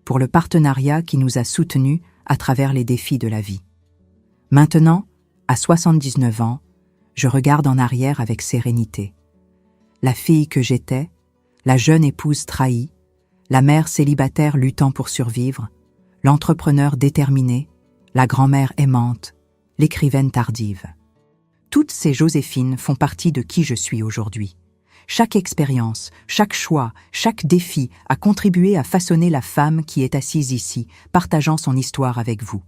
[SPEAKER 1] pour le partenariat qui nous a soutenus à travers les défis de la vie. Maintenant, à 79 ans, je regarde en arrière avec sérénité. La fille que j'étais, la jeune épouse trahie, la mère célibataire luttant pour survivre, l'entrepreneur déterminé, la grand-mère aimante, l'écrivaine tardive. Toutes ces Joséphines font partie de qui je suis aujourd'hui. Chaque expérience, chaque choix, chaque défi a contribué à façonner la femme qui est assise ici, partageant son histoire avec vous.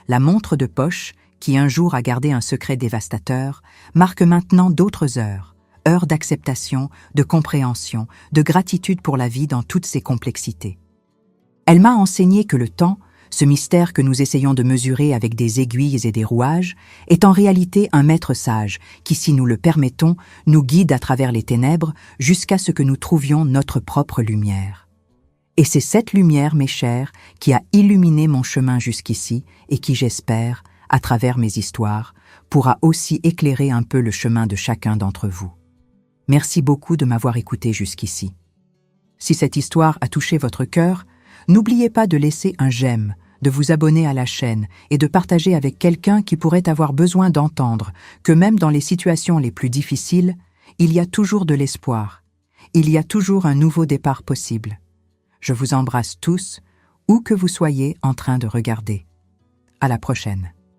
[SPEAKER 1] La montre de poche, qui un jour a gardé un secret dévastateur, marque maintenant d'autres heures, heures d'acceptation, de compréhension, de gratitude pour la vie dans toutes ses complexités. Elle m'a enseigné que le temps, ce mystère que nous essayons de mesurer avec des aiguilles et des rouages, est en réalité un maître sage qui, si nous le permettons, nous guide à travers les ténèbres jusqu'à ce que nous trouvions notre propre lumière. Et c'est cette lumière, mes chers, qui a illuminé mon chemin jusqu'ici et qui, j'espère, à travers mes histoires, pourra aussi éclairer un peu le chemin de chacun d'entre vous. Merci beaucoup de m'avoir écouté jusqu'ici. Si cette histoire a touché votre cœur, n'oubliez pas de laisser un j'aime, de vous abonner à la chaîne et de partager avec quelqu'un qui pourrait avoir besoin d'entendre que même dans les situations les plus difficiles, il y a toujours de l'espoir. Il y a toujours un nouveau départ possible. Je vous embrasse tous, où que vous soyez en train de regarder. À la prochaine.